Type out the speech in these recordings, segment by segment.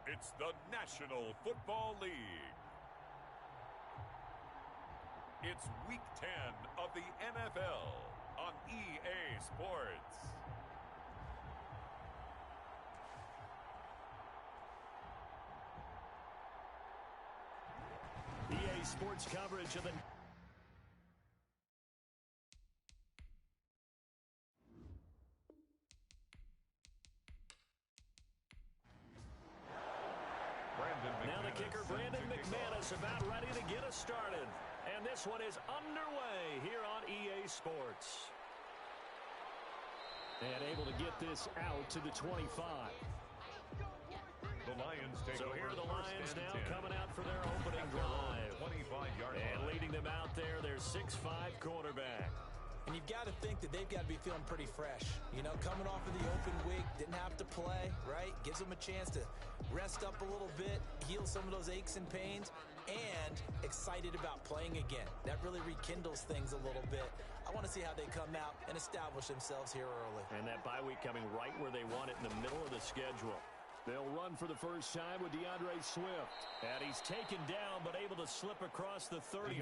It's the National Football League. It's Week 10 of the NFL on EA Sports. EA Sports coverage of the... Now the kicker, Brandon McManus, about ready to get us started. And this one is underway here on EA Sports. And able to get this out to the 25. The Lions take so over. Here are the Lions now 10. coming out for their opening drive. 25-yard line. And leading them out there, their 6'5" quarterback. And you've got to think that they've got to be feeling pretty fresh. You know, coming off of the open week, didn't have to play, right? Gives them a chance to rest up a little bit, heal some of those aches and pains, and excited about playing again. That really rekindles things a little bit. I want to see how they come out and establish themselves here early. And that bye week coming right where they want it, in the middle of the schedule. They'll run for the first time with DeAndre Swift. And he's taken down, but able to slip across the 35.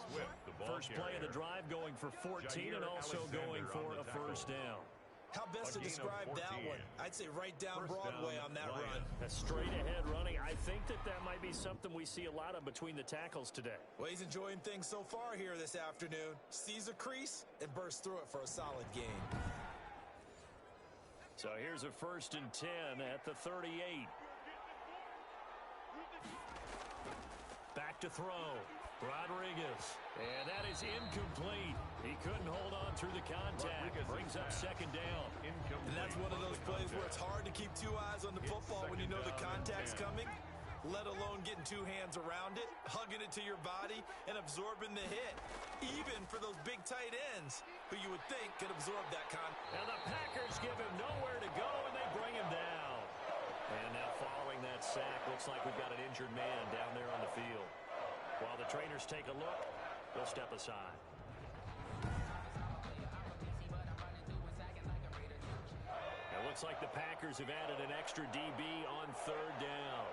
Swift, the first play of the drive going for 14 and also going for a first down. How best to describe that one? I'd say right down Broadway on that run. A straight ahead running. I think that might be something we see a lot of between the tackles today. Well, he's enjoying things so far here this afternoon. Sees a crease and bursts through it for a solid gain. So here's a 1st and 10 at the 38. Back to throw. Rodriguez. And that is incomplete. He couldn't hold on through the contact. Brings up 2nd down. And that's one of those plays where it's hard to keep 2 eyes on the football when you know the contact's coming, let alone getting 2 hands around it, hugging it to your body, and absorbing the hit. Even for those big tight ends who you would think could absorb that contact. And the Packers give him nowhere to go, and they bring him down. And now following that sack, looks like we've got an injured man down there on the field. While the trainers take a look, we'll step aside. It looks like the Packers have added an extra DB on 3rd down.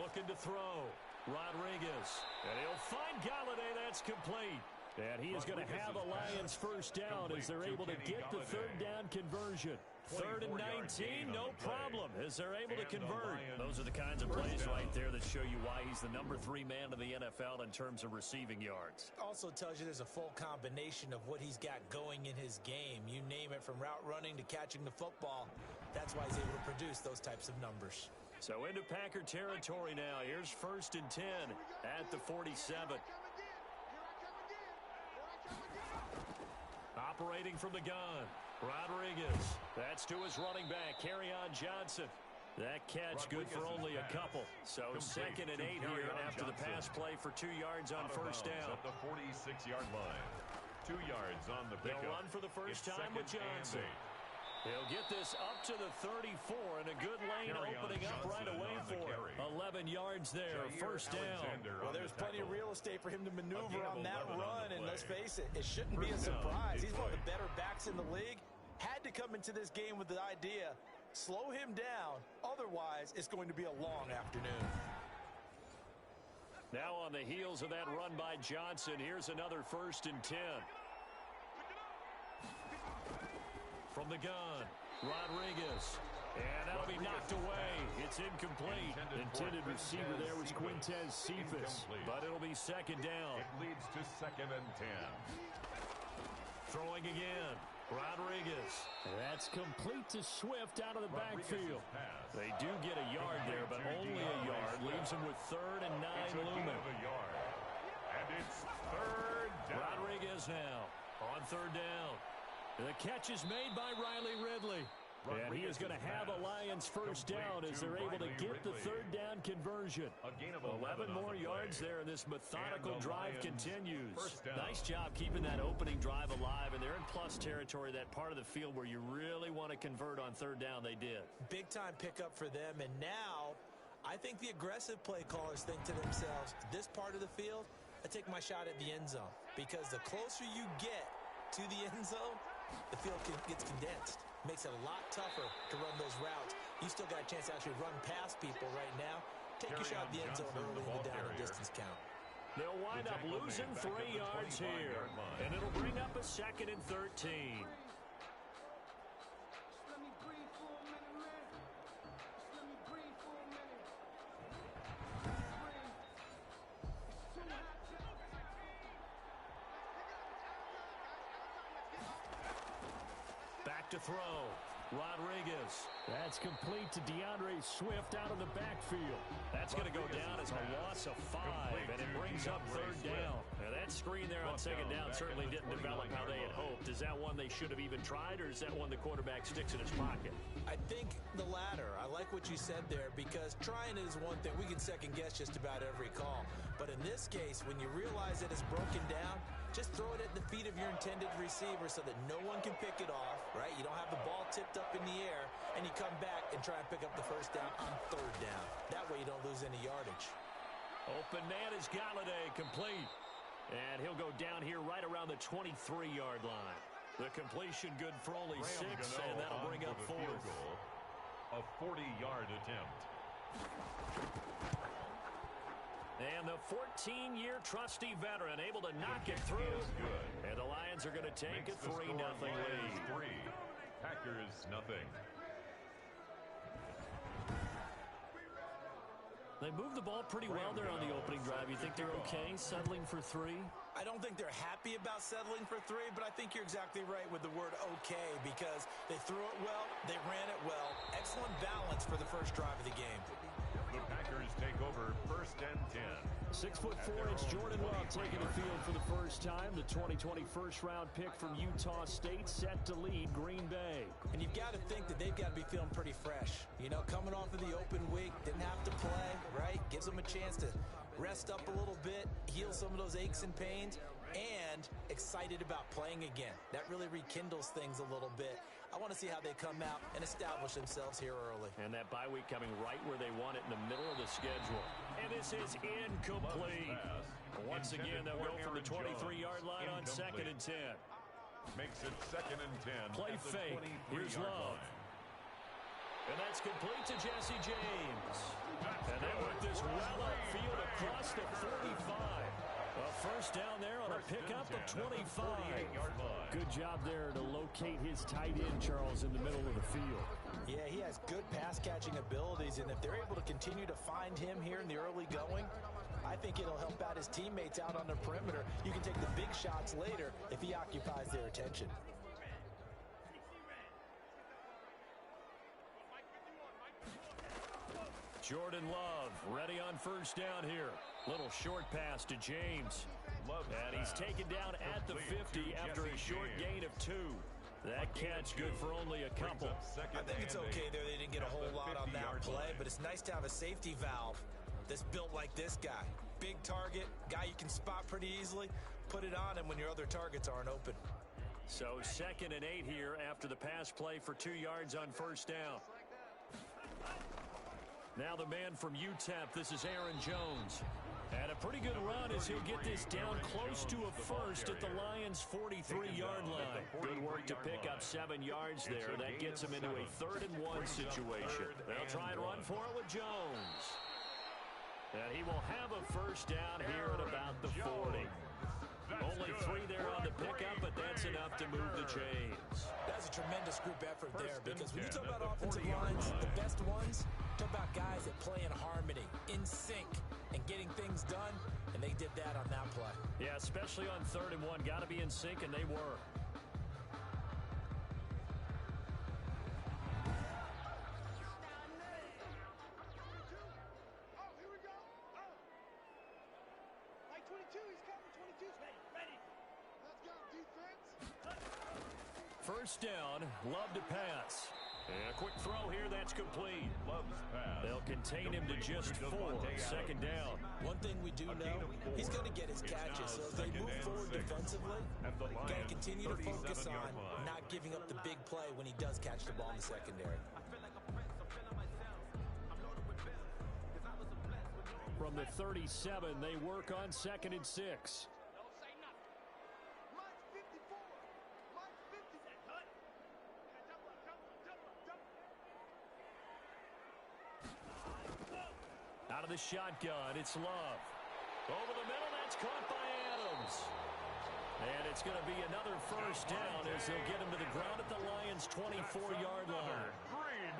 Looking to throw. Rodriguez. And he'll find Galladay. That's complete. And he is going to have a Lions first down as they're able to get the 3rd down conversion. 3rd and 19, no problem, as they're able to convert. Those are the kinds of plays right there that show you why he's the number 3 man in the NFL in terms of receiving yards. Also tells you there's a full combination of what he's got going in his game. You name it, from route running to catching the football. That's why he's able to produce those types of numbers. So into Packer territory now. Here's 1st and 10 at the 47. Operating from the gun. Rodriguez. That's to his running back, Kerryon Johnson. That catch good for only a couple. So 2nd and 8 here after the pass play for 2 yards on 1st down. At the 46-yard line. 2 yards on the pickup. They'll run for the first time with Johnson. He'll get this up to the 34, and a good lane opening up right away for him. 11 yards there, 1st down. Well, there's plenty of real estate for him to maneuver on that run, and let's face it, it shouldn't be a surprise. He's one of the better backs in the league. Had to come into this game with the idea, slow him down, otherwise it's going to be a long afternoon. Now on the heels of that run by Johnson, here's another 1st and 10. From the gun, Rodriguez. And that'll be knocked away. It's incomplete. Intended receiver there was Quintez Cephas. But it'll be 2nd down. It leads to 2nd and 10. Throwing again. Rodriguez. That's complete to Swift out of the backfield. They do get a yard there, but only a yard. Leaves them with 3rd and 9 looming. And it's 3rd down. Rodriguez now on 3rd down. The catch is made by Riley Ridley. And he is going to have a Lions first down as they're able to get the 3rd down conversion. 11 more yards there, and this methodical drive continues. Nice job keeping that opening drive alive, and they're in plus territory, that part of the field where you really want to convert on 3rd down. They did. Big-time pickup for them, and now I think the aggressive play callers think to themselves, this part of the field, I take my shot at the end zone, because the closer you get to the end zone, the field gets condensed. Makes it a lot tougher to run those routes. You still got a chance to actually run past people right now. Take your shot at the end zone early in the down and distance count. They'll wind up losing 3 yards here, and it'll bring up a 2nd and 13. Back to throw. Rodriguez. That's complete to DeAndre Swift out of the backfield. That's going to go down as a loss of 5, and it brings up 3rd down. Now, that screen there on 2nd down certainly didn't develop how they had hoped. Is that one they should have even tried, or is that one the quarterback sticks in his pocket? I think the latter. I like what you said there, because trying is one thing. We can second-guess just about every call. But in this case, when you realize that it's broken down, just throw it at the feet of your intended receiver so that no one can pick it off, right? You don't have the ball tipped up in the air, and you come back and try and pick up the 1st down on 3rd down. That way you don't lose any yardage. Open man is Galladay, complete. And he'll go down here right around the 23-yard line. The completion good for only 6, and that'll bring up 4th. A 40-yard attempt. And the 14-year trusty veteran able to knock it through. And the Lions are going to take a 3-0 lead. 3. Packers nothing. They moved the ball pretty well there on the opening drive. You think they're okay settling for 3? I don't think they're happy about settling for 3, but I think you're exactly right with the word okay, because they threw it well, they ran it well. Excellent balance for the first drive of the game. The Packers take over 1st and 10. 6'4" Jordan Love taking the field for the first time. The 2020 first-round pick from Utah State set to lead Green Bay. And you've got to think that they've got to be feeling pretty fresh. You know, coming off of the open week, didn't have to play, right? Gives them a chance to rest up a little bit, heal some of those aches and pains, and excited about playing again. That really rekindles things a little bit. I want to see how they come out and establish themselves here early. And that bye week coming right where they want it, in the middle of the schedule. And this is incomplete. Once again, they'll go from the 23-yard line on 2nd and 10. Makes it 2nd and 10. Play fake. Here's Love. And that's complete to Jesse James. And they work this well upfield across the 45. A 1st down there on a pickup of 25. Good job there to locate his tight end, Charles, in the middle of the field. Yeah, he has good pass-catching abilities, and if they're able to continue to find him here in the early going, I think it'll help out his teammates out on the perimeter. You can take the big shots later if he occupies their attention. Jordan Love ready on 1st down here. Little short pass to James. And he's taken down at the 50 after a short gain of 2. That catch good for only a couple. I think it's okay there. They didn't get a whole lot on that play, but it's nice to have a safety valve that's built like this guy. Big target, guy you can spot pretty easily. Put it on him when your other targets aren't open. So 2nd and 8 here after the pass play for 2 yards on 1st down. Now the man from UTEP, this is Aaron Jones. And a pretty good run as he'll get this down close to a 1st at the Lions' 43-yard line. Good work to pick up 7 yards there. That gets him into a 3rd and 1 situation. They'll try and run for it with Jones. And he will have a 1st down here at about the 40. Only 3 there on the pickup, but that's enough to move the chains. That's a tremendous group effort there, because when you talk about offensive lines, the best ones, talk about guys that play in harmony, in sync, and getting things done, and they did that on that play. Yeah, especially on 3rd and 1. Got to be in sync, and they were. First down, Love to pass. And a quick throw here, that's complete. Love's pass. They'll contain him to just 4. 2nd down. One thing we do know, he's going to get his catches. So as they move forward defensively, got to continue to focus on not giving up the big play when he does catch the ball in the secondary. From the 37, they work on 2nd and 6. Out of the shotgun, it's Love. Over the middle, that's caught by Adams. And it's going to be another first down as they'll get him to the ground at the Lions' 24-yard line.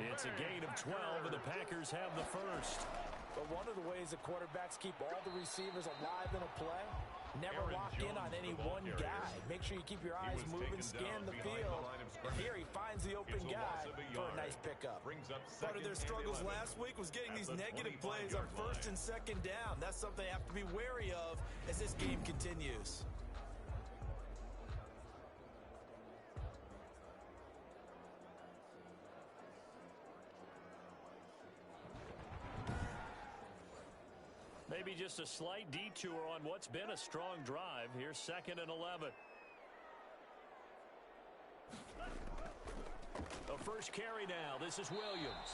It's a gain of 12, and the Packers have the first. But one of the ways the quarterbacks keep all the receivers alive in a play, never lock in on any one guy. Make sure you keep your eyes moving, scan the field. And here he finds the open guy for a nice pickup. Part of their struggles last week was getting these negative plays on first and second down. That's something they have to be wary of as this game continues. Maybe just a slight detour on what's been a strong drive. Here's 2nd and 11. The first carry now. This is Williams.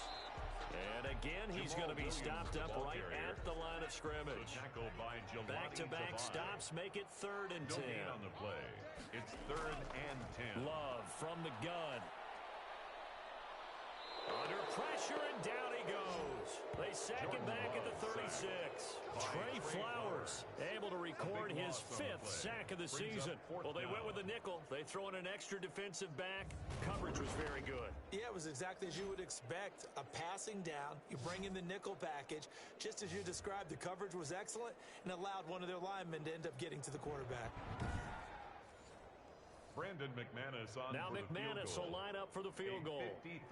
And again, he's going to be stopped up right at the line of scrimmage. Back-to-back stops make it 3rd and 10. On the play. It's 3rd and 10. Love from the gun. Under pressure, and down he goes. They sack him back at the 36. Trey Flowers able to record his 5th sack of the season. Well, they went with a nickel. They throw in an extra defensive back. Coverage was very good. Yeah, it was exactly as you would expect. A passing down. You bring in the nickel package. Just as you described, the coverage was excellent and allowed one of their linemen to end up getting to the quarterback. Brandon McManus on now for McManus will line up for the field goal.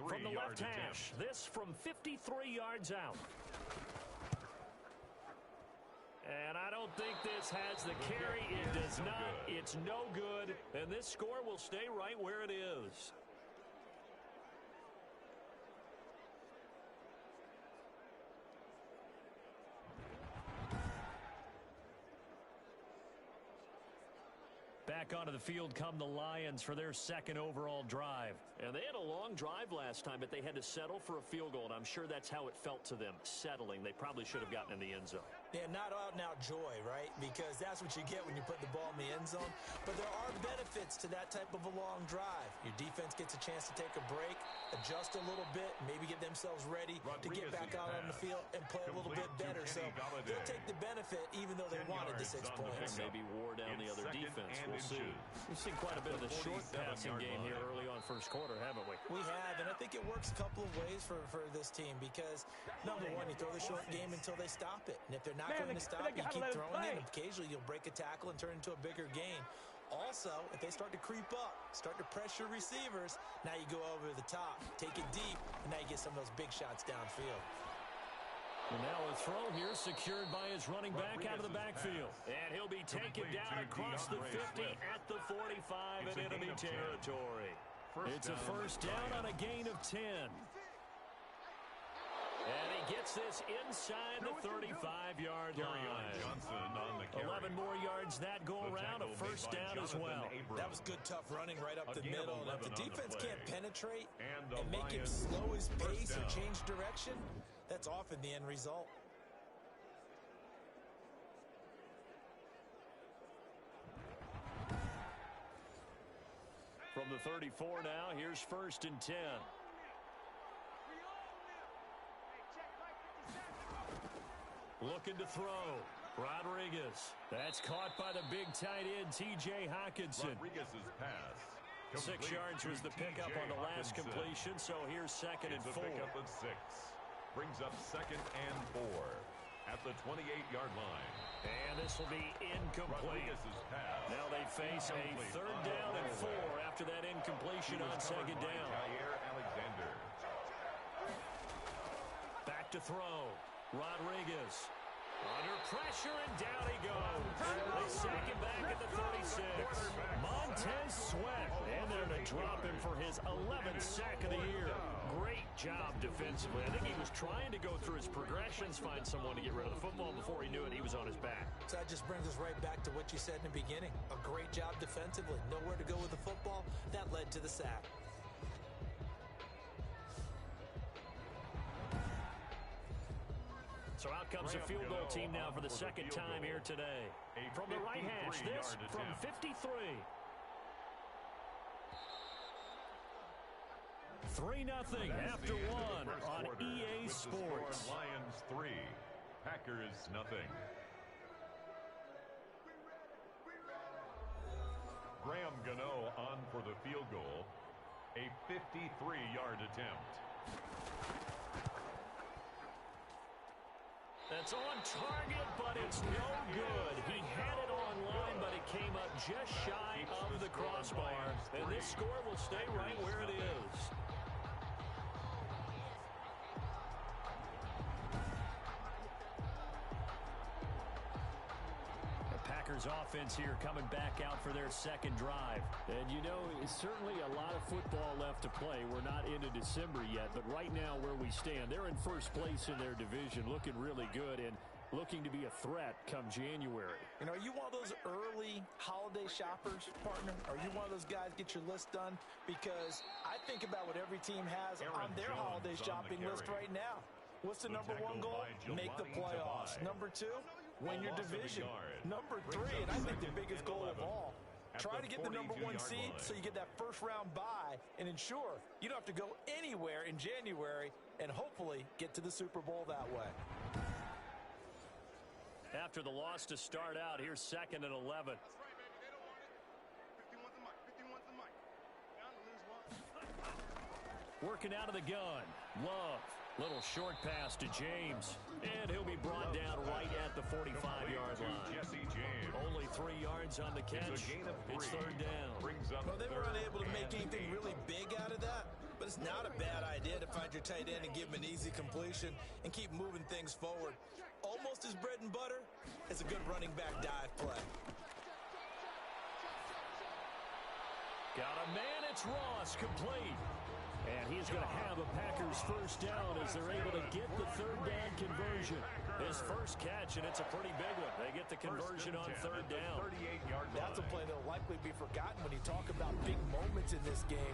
From the left hash, this from 53 yards out. And I don't think this has the carry. It does not. It's no good. And this score will stay right where it is. Back onto the field come the Lions for their 2nd overall drive. And they had a long drive last time, but they had to settle for a field goal, and I'm sure that's how it felt to them, settling. They probably should have gotten in the end zone. Yeah, not out-and-out joy, right? Because that's what you get when you put the ball in the end zone. But there are benefits to that type of a long drive. Your defense gets a chance to take a break, adjust a little bit, maybe get themselves ready to get back out on the field and play a little bit better. So they'll take the benefit even though they wanted the 6 points. Maybe wore down the other defense. We'll see. We've seen quite a bit of the short passing game here early on first quarter, haven't we? We have, and I think it works a couple of ways for this team because, number one, you throw the short game until they stop it. And if they're not going to stop, you keep throwing it. And occasionally, you'll break a tackle and turn into a bigger gain. Also, if they start to creep up, start to pressure receivers, now you go over the top, take it deep, and now you get some of those big shots downfield. And now a throw here secured by his running back out of the backfield. And he'll be taken down across the 50 at the 45 in enemy territory. It's a first down on a gain of 10. And he gets this inside the 35-yard line. 11 more yards that go around, a first down as well. That was good, tough running right up the middle. And if the defense can't penetrate and make him slow his pace or change direction, that's often the end result. From the 34 now, here's 1st and 10. Looking to throw. Rodriguez. That's caught by the big tight end, T.J. Hawkinson. Rodriguez's pass. 6 yards was the pickup on the last completion, so here's 2nd and 4. Pickup of 6. Brings up 2nd and 4 at the 28-yard line. And this will be incomplete. Now they face a 3rd down and 4 after that incompletion on 2nd down. Alexander. Back to throw. Rodriguez. Under pressure, and down he goes. They sack him back at the 36. Montez Sweat in there to drop him for his 11th sack of the year. Great job defensively. I think he was trying to go through his progressions, find someone to get rid of the football. Before he knew it, he was on his back. So that just brings us right back to what you said in the beginning. A great job defensively. Nowhere to go with the football. That led to the sack. So out comes the field goal team now for the 2nd time here today. From the right hash, this from 53. 3-0 after 1 on EA Sports. Lions 3, Packers nothing. Graham Gano on for the field goal. A 53-yard attempt. That's on target, but it's no good. He had it online, but it came up just shy of the crossbar. And this score will stay right where it is. Packers offense here coming back out for their second drive. And, you know, it's certainly a lot of football left to play. We're not into December yet, but right now where we stand, they're in first place in their division, looking really good and looking to be a threat come January. You know, are you one of those early holiday shoppers, partner? Are you one of those guys get your list done? Because I think about what every team has on their holiday shopping list right now. What's the number one goal? Make the playoffs. Number two, win your division. Number three, and I think the biggest goal of all, try to get the number one seed so you get that first round bye and ensure you don't have to go anywhere in January and hopefully get to the Super Bowl that way. After the loss to start out, here's 2nd and 11. Working out of the gun. Love. Little short pass to James. And he'll be brought down right at the 45-yard line. Only 3 yards on the catch. It's 3rd down. Well, they were unable to make anything really big out of that, but it's not a bad idea to find your tight end and give him an easy completion and keep moving things forward. Almost as bread and butter as a good running back dive play. Got a man, it's Ross, complete. And he's going to have a Packers first down as they're able to get the 3rd down conversion. His first catch, and it's a pretty big one. They get the conversion on 3rd down. That's a play that will likely be forgotten when you talk about big moments in this game.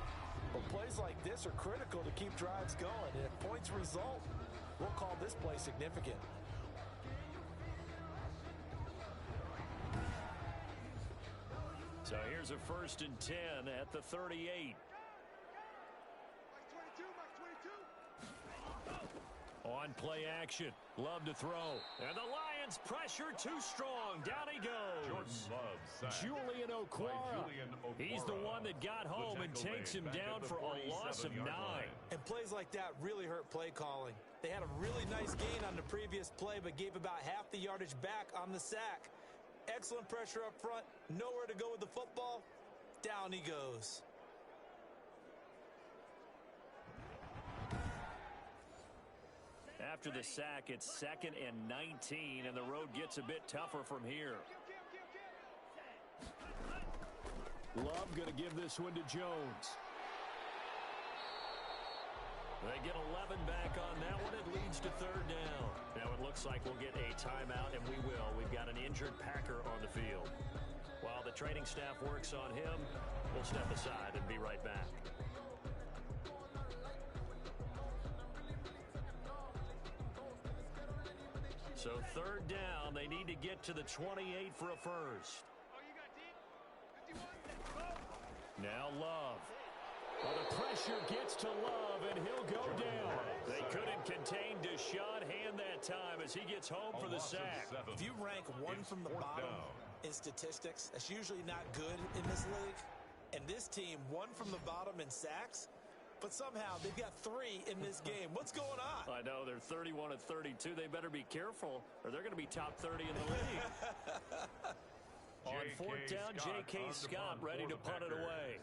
But plays like this are critical to keep drives going. And if points result, we'll call this play significant. So here's a 1st and 10 at the 38. On play action. Love to throw. And the Lions pressure too strong. Down he goes. Julian Okwara. He's the one that got home and takes him down for a loss of 9. And plays like that really hurt play calling. They had a really nice gain on the previous play, but gave about half the yardage back on the sack. Excellent pressure up front. Nowhere to go with the football. Down he goes. After the sack, it's 2nd and 19, and the road gets a bit tougher from here. Love going to give this one to Jones. They get 11 back on that one. It leads to 3rd down. Now it looks like we'll get a timeout, and we will. We've got an injured Packer on the field. While the training staff works on him, we'll step aside and be right back. So 3rd down, they need to get to the 28 for a first. Now Love. Well, the pressure gets to Love, and he'll go down. They couldn't contain Deshaun Hand that time as he gets home for the sack. If you rank one from the bottom in statistics, that's usually not good in this league. And this team, one from the bottom in sacks, but somehow they've got 3 in this game. What's going on? I know, they're 31 and 32. They better be careful, or they're going to be top 30 in the league. On 4th down, J.K. Scott ready to punt it away.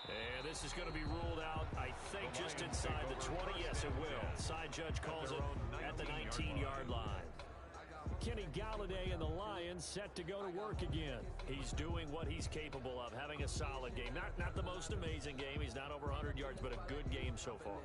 And this is going to be ruled out, I think, just inside the 20. Yes, it will. Side judge calls it at the 19-yard line. Kenny Galladay and the Lions set to go to work again. He's doing what he's capable of, having a solid game. Not the most amazing game. He's not over 100 yards, but a good game so far.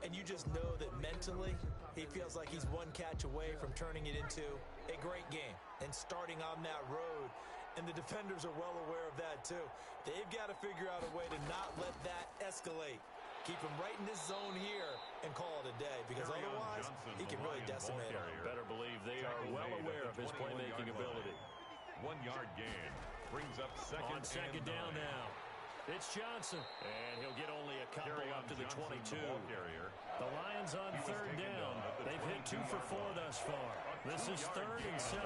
And you just know that mentally, he feels like he's one catch away from turning it into a great game and starting on that road. And the defenders are well aware of that, too. They've got to figure out a way to not let that escalate. Keep him right in this zone here and call it a day, because otherwise he can really decimate him. Better believe they are well aware of his playmaking ability. 1 yard gain brings up 2nd on 2nd down now. It's Johnson, and he'll get only a couple up to the 22. The Lions on third down. They've hit 2 for 4 thus far. This is 3rd and 7.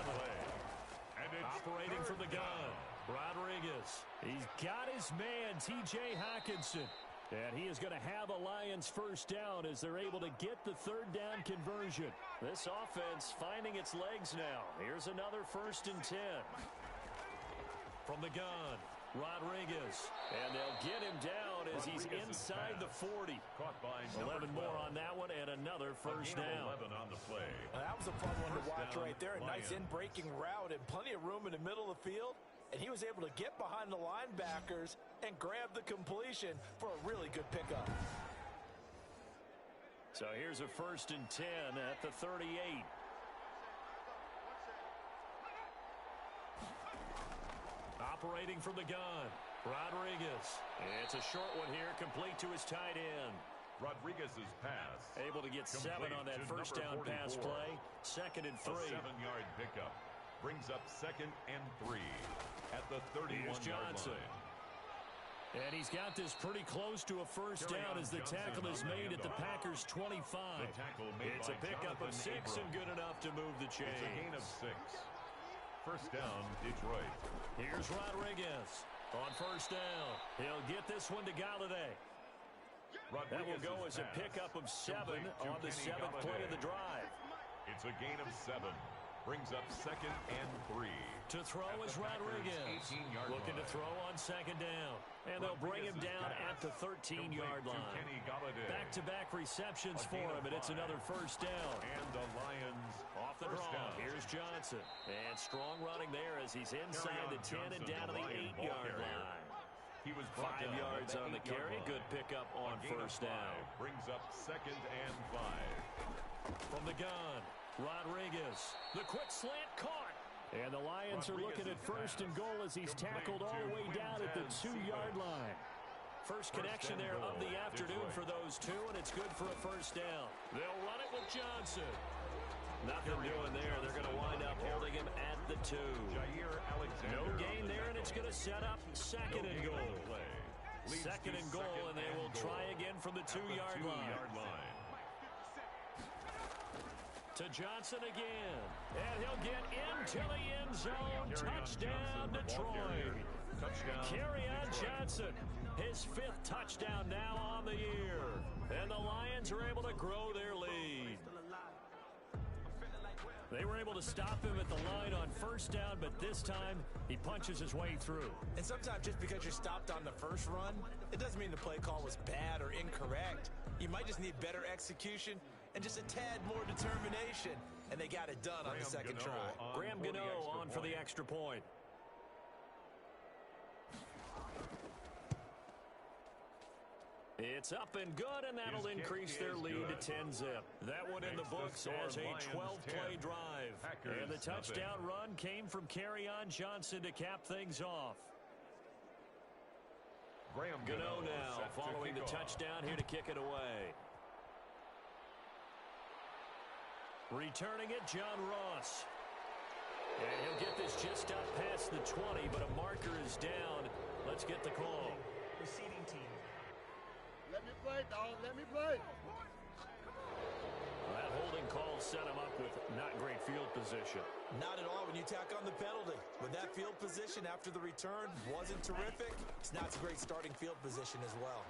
Operating from the gun, Rodriguez. He's got his man, T.J. Hockenson. And he is going to have a Lions first down as they're able to get the 3rd down conversion. This offense finding its legs now. Here's another 1st and 10. From the gun, Rodriguez. And they'll get him down as he's inside the 40. 11 more on that one and another first down. On the play. Well, that was a fun one to watch right there. A nice in-breaking route and plenty of room in the middle of the field. And he was able to get behind the linebackers and grab the completion for a really good pickup. So here's a 1st and 10 at the 38. Operating from the gun, Rodriguez. It's a short one here, complete to his tight end. Rodriguez's pass. Able to get 7 on that first down pass play. 2nd and 3. A 7-yard pickup brings up 2nd and 3 at the 31-yard line. And he's got this pretty close to a first down as the tackle is made at the Packers' 25. It's a pickup of 6 and good enough to move the chains. It's a gain of 6. First down, Detroit. Here's Rodriguez on first down. He'll get this one to Galladay. That will go as a pickup of 7 on the 7th play of the drive. It's a gain of 7. Brings up 2nd and 3. To throw is Rodriguez. Looking to throw on 2nd down. And they'll bring him down at the 13-yard line. Back-to-back receptions for him, and it's another first down. And the Lions off the draw. Here's Johnson. And strong running there as he's inside the 10 and down to the 8-yard line. He was 5 yards on the carry. Good pickup on first down. Brings up 2nd and 5. From the gun, Rodriguez. The quick slant caught. And the Lions are looking at 1st and goal as he's tackled all the way down at the 2-yard line. First connection there of the afternoon for those two, and it's good for a first down. They'll run it with Johnson. Nothing doing there. They're going to wind up holding him at the 2. No gain there, and it's going to set up 2nd and goal. 2nd and goal, and they will try again from the 2-yard line. To Johnson again. And he'll get into the end zone. Touchdown, Detroit. Kerryon Johnson. His 5th touchdown now on the year. And the Lions are able to grow their lead. They were able to stop him at the line on first down, but this time he punches his way through. And sometimes just because you're stopped on the first run, it doesn't mean the play call was bad or incorrect. You might just need better execution and just a tad more determination. And they got it done on the second try. Graham Gano on for the extra point. It's up and good, and that'll increase their lead to 10-zip. That one in the books as a 12-play drive. And the touchdown run came from Kerryon Johnson to cap things off. Graham Gano now following the touchdown here to kick it away. Returning it, John Ross. And he'll get this just up past the 20, but a marker is down. Let's get the call. Receiving team. Let me play, dog. Let me play. That holding call set him up with not great field position. Not at all when you tack on the penalty. With that field position after the return wasn't terrific, it's not a great starting field position as well.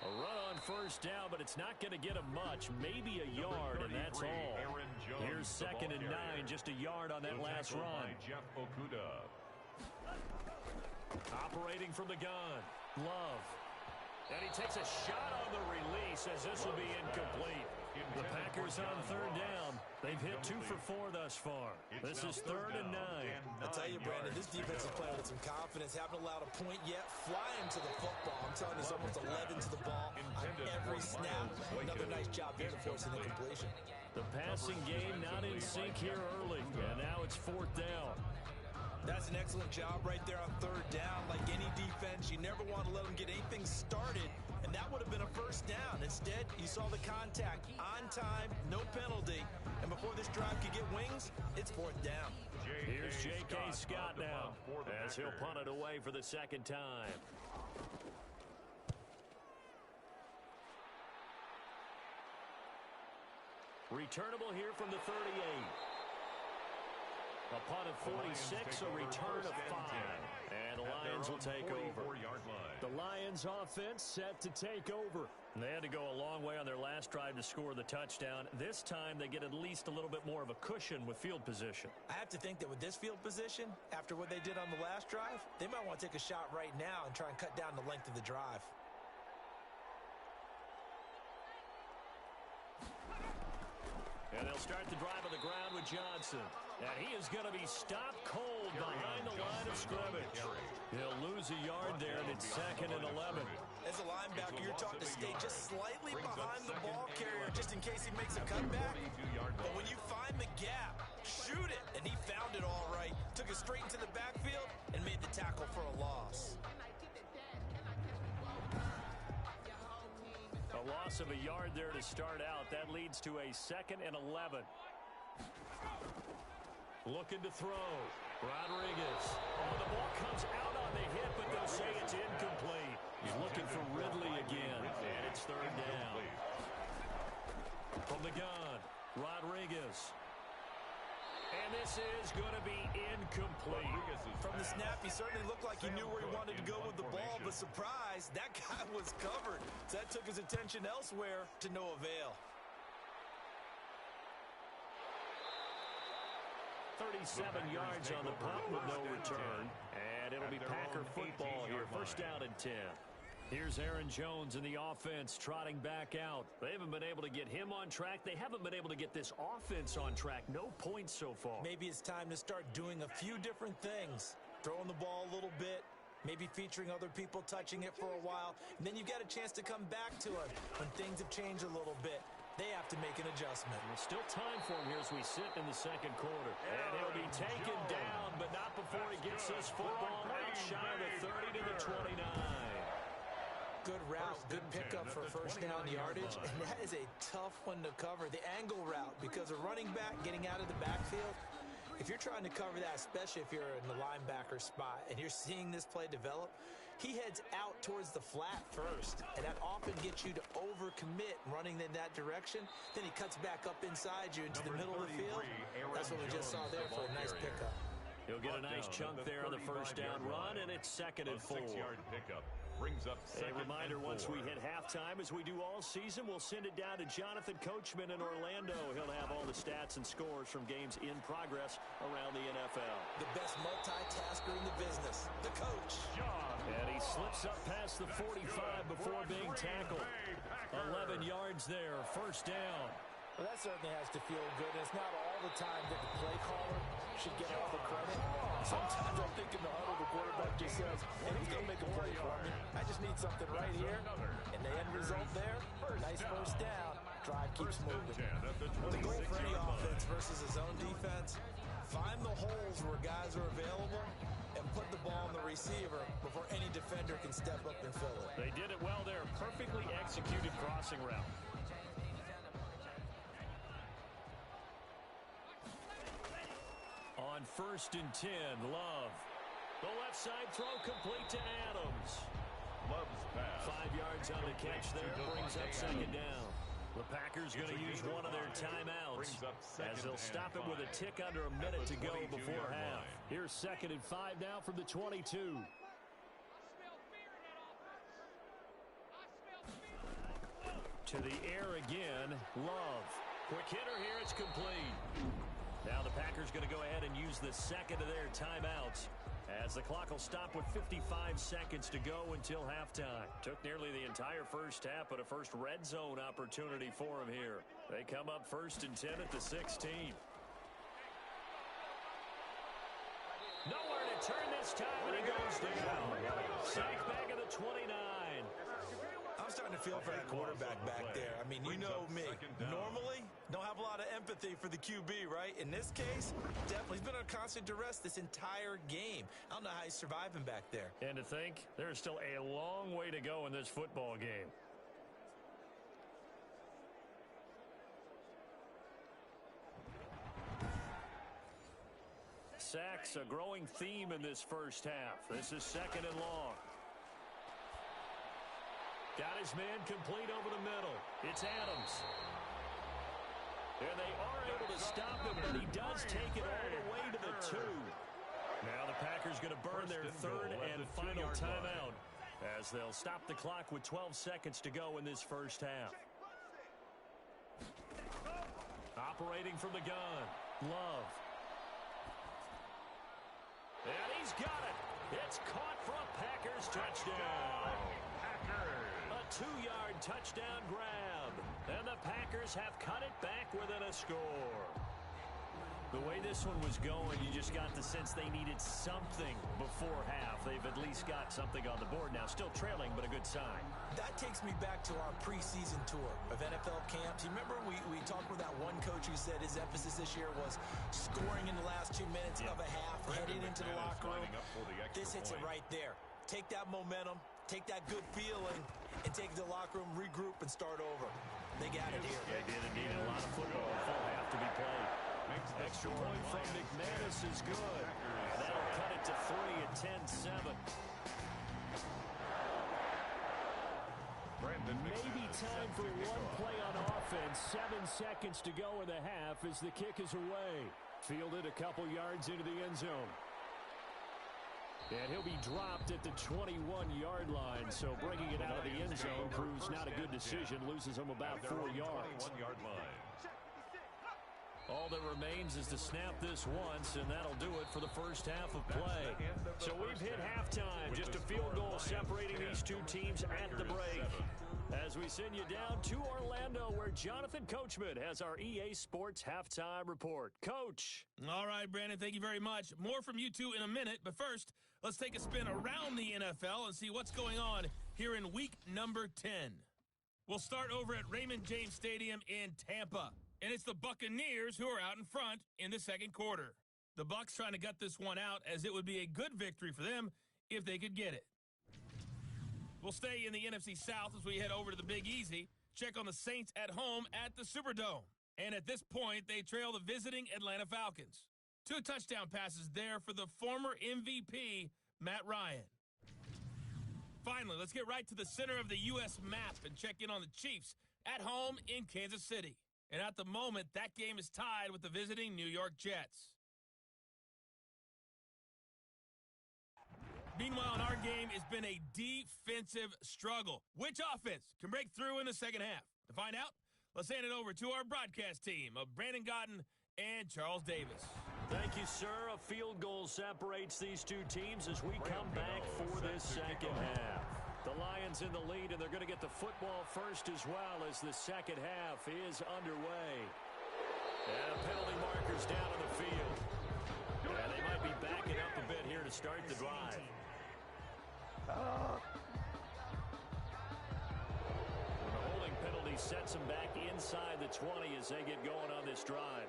A run on first down, but it's not going to get him much. Maybe a yard, and that's all. Here's 2nd and 9, just a yard on that last run. Operating from the gun, Love. And he takes a shot on the release as this will be incomplete. The Packers on third down. They've hit 2 for 4 thus far. This is 3rd and 9. I'll tell you, Brandon, this defense is playing with some confidence. Haven't allowed a point yet. Flying to the football. I'm telling you, it's almost 11 to the ball on every snap. Another nice job here forcing the completion. The passing game not in sync here early. And now it's 4th down. That's an excellent job right there on third down. Like any defense, you never want to let them get anything started, and that would have been a first down. Instead, you saw the contact on time, no penalty, and before this drive could get wings, it's 4th down. Here's J.K. Scott now as he'll punt it away for the 2nd time. Returnable here from the 38. A punt of 46, a return of 5. And the Lions will take over. The Lions offense set to take over. They had to go a long way on their last drive to score the touchdown. This time they get at least a little bit more of a cushion with field position. I have to think that with this field position, after what they did on the last drive, they might want to take a shot right now and try and cut down the length of the drive. And they'll start the drive on the ground with Johnson. And he is going to be stopped cold behind the line of scrimmage. He'll lose a yard there, and it's 2nd and 11. As a linebacker, you're taught to stay just slightly behind the ball carrier just in case he makes a cutback. But when you find the gap, shoot it. And he found it all right. Took it straight into the backfield and made the tackle for a loss. A loss of a yard there to start out. That leads to a 2nd and 11. Looking to throw. Rodriguez. Oh, the ball comes out on the hit, but they'll say it's incomplete. He's looking for Ridley again, and it's 3rd down. From the gun, Rodriguez. And this is going to be incomplete. From the snap, he certainly looked like he knew where he wanted to go with the ball, but surprise, that guy was covered. So that took his attention elsewhere to no avail. 37 yards on the punt with no return. And it'll be Packer football here. 1st down and 10. Here's Aaron Jones in the offense trotting back out. They haven't been able to get him on track. They haven't been able to get this offense on track. No points so far. Maybe it's time to start doing a few different things. Throwing the ball a little bit. Maybe featuring other people touching it for a while. And then you've got a chance to come back to it when things have changed a little bit. They have to make an adjustment. There's still time for him here as we sit in the 2nd quarter. And he'll be taken down, but not before he gets this football out shy of the 30 to the 29. Good route, good pickup for 1st down yardage, and that is a tough one to cover. The angle route, because a running back getting out of the backfield, if you're trying to cover that, especially if you're in the linebacker spot and you're seeing this play develop, he heads out towards the flat first, and that often gets you to overcommit running in that direction. Then he cuts back up inside you into the middle of the field. That's what we just saw there for a nice pickup. He'll get a nice chunk there on the 1st down run, and it's 2nd and 4. 6-yard pickup. Brings up a reminder, once we hit halftime, as we do all season, we'll send it down to Jonathan Coachman in Orlando. He'll have all the stats and scores from games in progress around the NFL. The best multitasker in the business, the coach. And he slips up past the 45 before being tackled. 11 yards there, 1st down. Well, that certainly has to feel good. It's not all the time that the play caller should get all the credit. Sometimes I'm thinking the huddle, the quarterback just says, hey, who's going to make a play for me? I just need something right here. And the end result there, nice 1st down. Drive keeps moving. The goal for any offense versus a zone defense, find the holes where guys are available and put the ball on the receiver before any defender can step up and fill it. They did it well there. Perfectly executed crossing route. On 1st and 10, Love. The left side throw complete to Adams. Love's pass. 5 yards on the catch there, brings up 2nd down. The Packers going to use one of their timeouts as they'll stop it with a tick under a minute to go before half. Here's 2nd and 5 now from the 22. To the air again, Love. Quick hitter here, it's complete. Now the Packers going to go ahead and use the 2nd of their timeouts as the clock will stop with 55 seconds to go until halftime. Took nearly the entire 1st half, but a first red zone opportunity for them here. They come up 1st and 10 at the 16. Nowhere to turn this time, and he goes down. Sack back at the 29. I'm starting to feel for that quarterback back there. I mean, you know me. Normally, don't have a lot of empathy for the QB, right? In this case, definitely. He's been on constant duress this entire game. I don't know how he's surviving back there. And to think, there's still a long way to go in this football game. Sacks, a growing theme in this 1st half. This is 2nd and long. Got his man complete over the middle. It's Adams. And they are able to stop him, but he does take it all the way to the 2. Now the Packers going to burn their third and final timeout as they'll stop the clock with 12 seconds to go in this first half. Operating from the gun, Love. And he's got it. It's caught for a Packers touchdown. A 2-yard touchdown grab. And the Packers have cut it back within a score. The way this one was going, you just got the sense they needed something before half. They've at least got something on the board now. Still trailing, but a good sign. That takes me back to our preseason tour of NFL camps. You remember we talked with that one coach who said his emphasis this year was scoring in the last 2 minutes of a half, heading into the locker room. This hits it right there. Take that momentum, take that good feeling, and take it to the locker room, regroup, and start over. They got it here. They did indeed. A lot of football, full half to be played. Extra point from McManus is good. That'll cut it to 3 at 10-7. Maybe time for one play on offense. 7 seconds to go in the half as the kick is away. Fielded a couple yards into the end zone. And he'll be dropped at the 21-yard line, so bringing it out of the end zone proves not a good decision. Loses him about 4 yards. All that remains is to snap this once, and that'll do it for the first half of play. So we've hit halftime. Just a field goal separating these two teams at the break. As we send you down to Orlando, where Jonathan Coachman has our EA Sports Halftime Report. Coach. All right, Brandon, thank you very much. More from you two in a minute, but first, let's take a spin around the NFL and see what's going on here in week number 10. We'll start over at Raymond James Stadium in Tampa. And it's the Buccaneers who are out in front in the second quarter. The Bucs trying to gut this one out, as it would be a good victory for them if they could get it. We'll stay in the NFC South as we head over to the Big Easy. Check on the Saints at home at the Superdome. And at this point, they trail the visiting Atlanta Falcons. 2 touchdown passes there for the former MVP, Matt Ryan. Finally, let's get right to the center of the U.S. map and check in on the Chiefs at home in Kansas City. And at the moment, that game is tied with the visiting New York Jets. Meanwhile, in our game, it's been a defensive struggle. Which offense can break through in the second half? To find out, let's hand it over to our broadcast team of Brandon Gotten and Charles Davis. Thank you, sir. A field goal separates these two teams as we come back for this second half. The Lions in the lead, and they're going to get the football first as well as the second half is underway. And penalty markers down on the field. And they might be backing up a bit here to start the drive. And the holding penalty sets them back inside the 20 as they get going on this drive.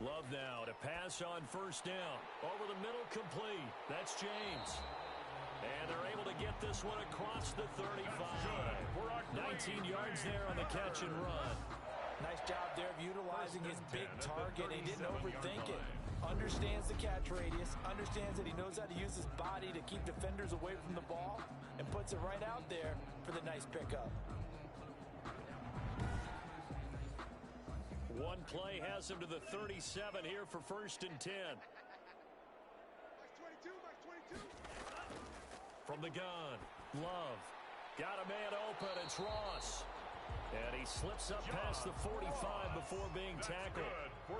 Love now to pass on first down. Over the middle, complete. That's James. And they're able to get this one across the 35. 19 yards there on the catch and run. Nice job there of utilizing his big target. He didn't overthink it. Understands the catch radius. Understands that he knows how to use his body to keep defenders away from the ball. And puts it right out there for the nice pickup. One play has him to the 37 here for 1st and 10. From the gun, Love. Got a man open, it's Ross. And he slips up past the 45 before being tackled.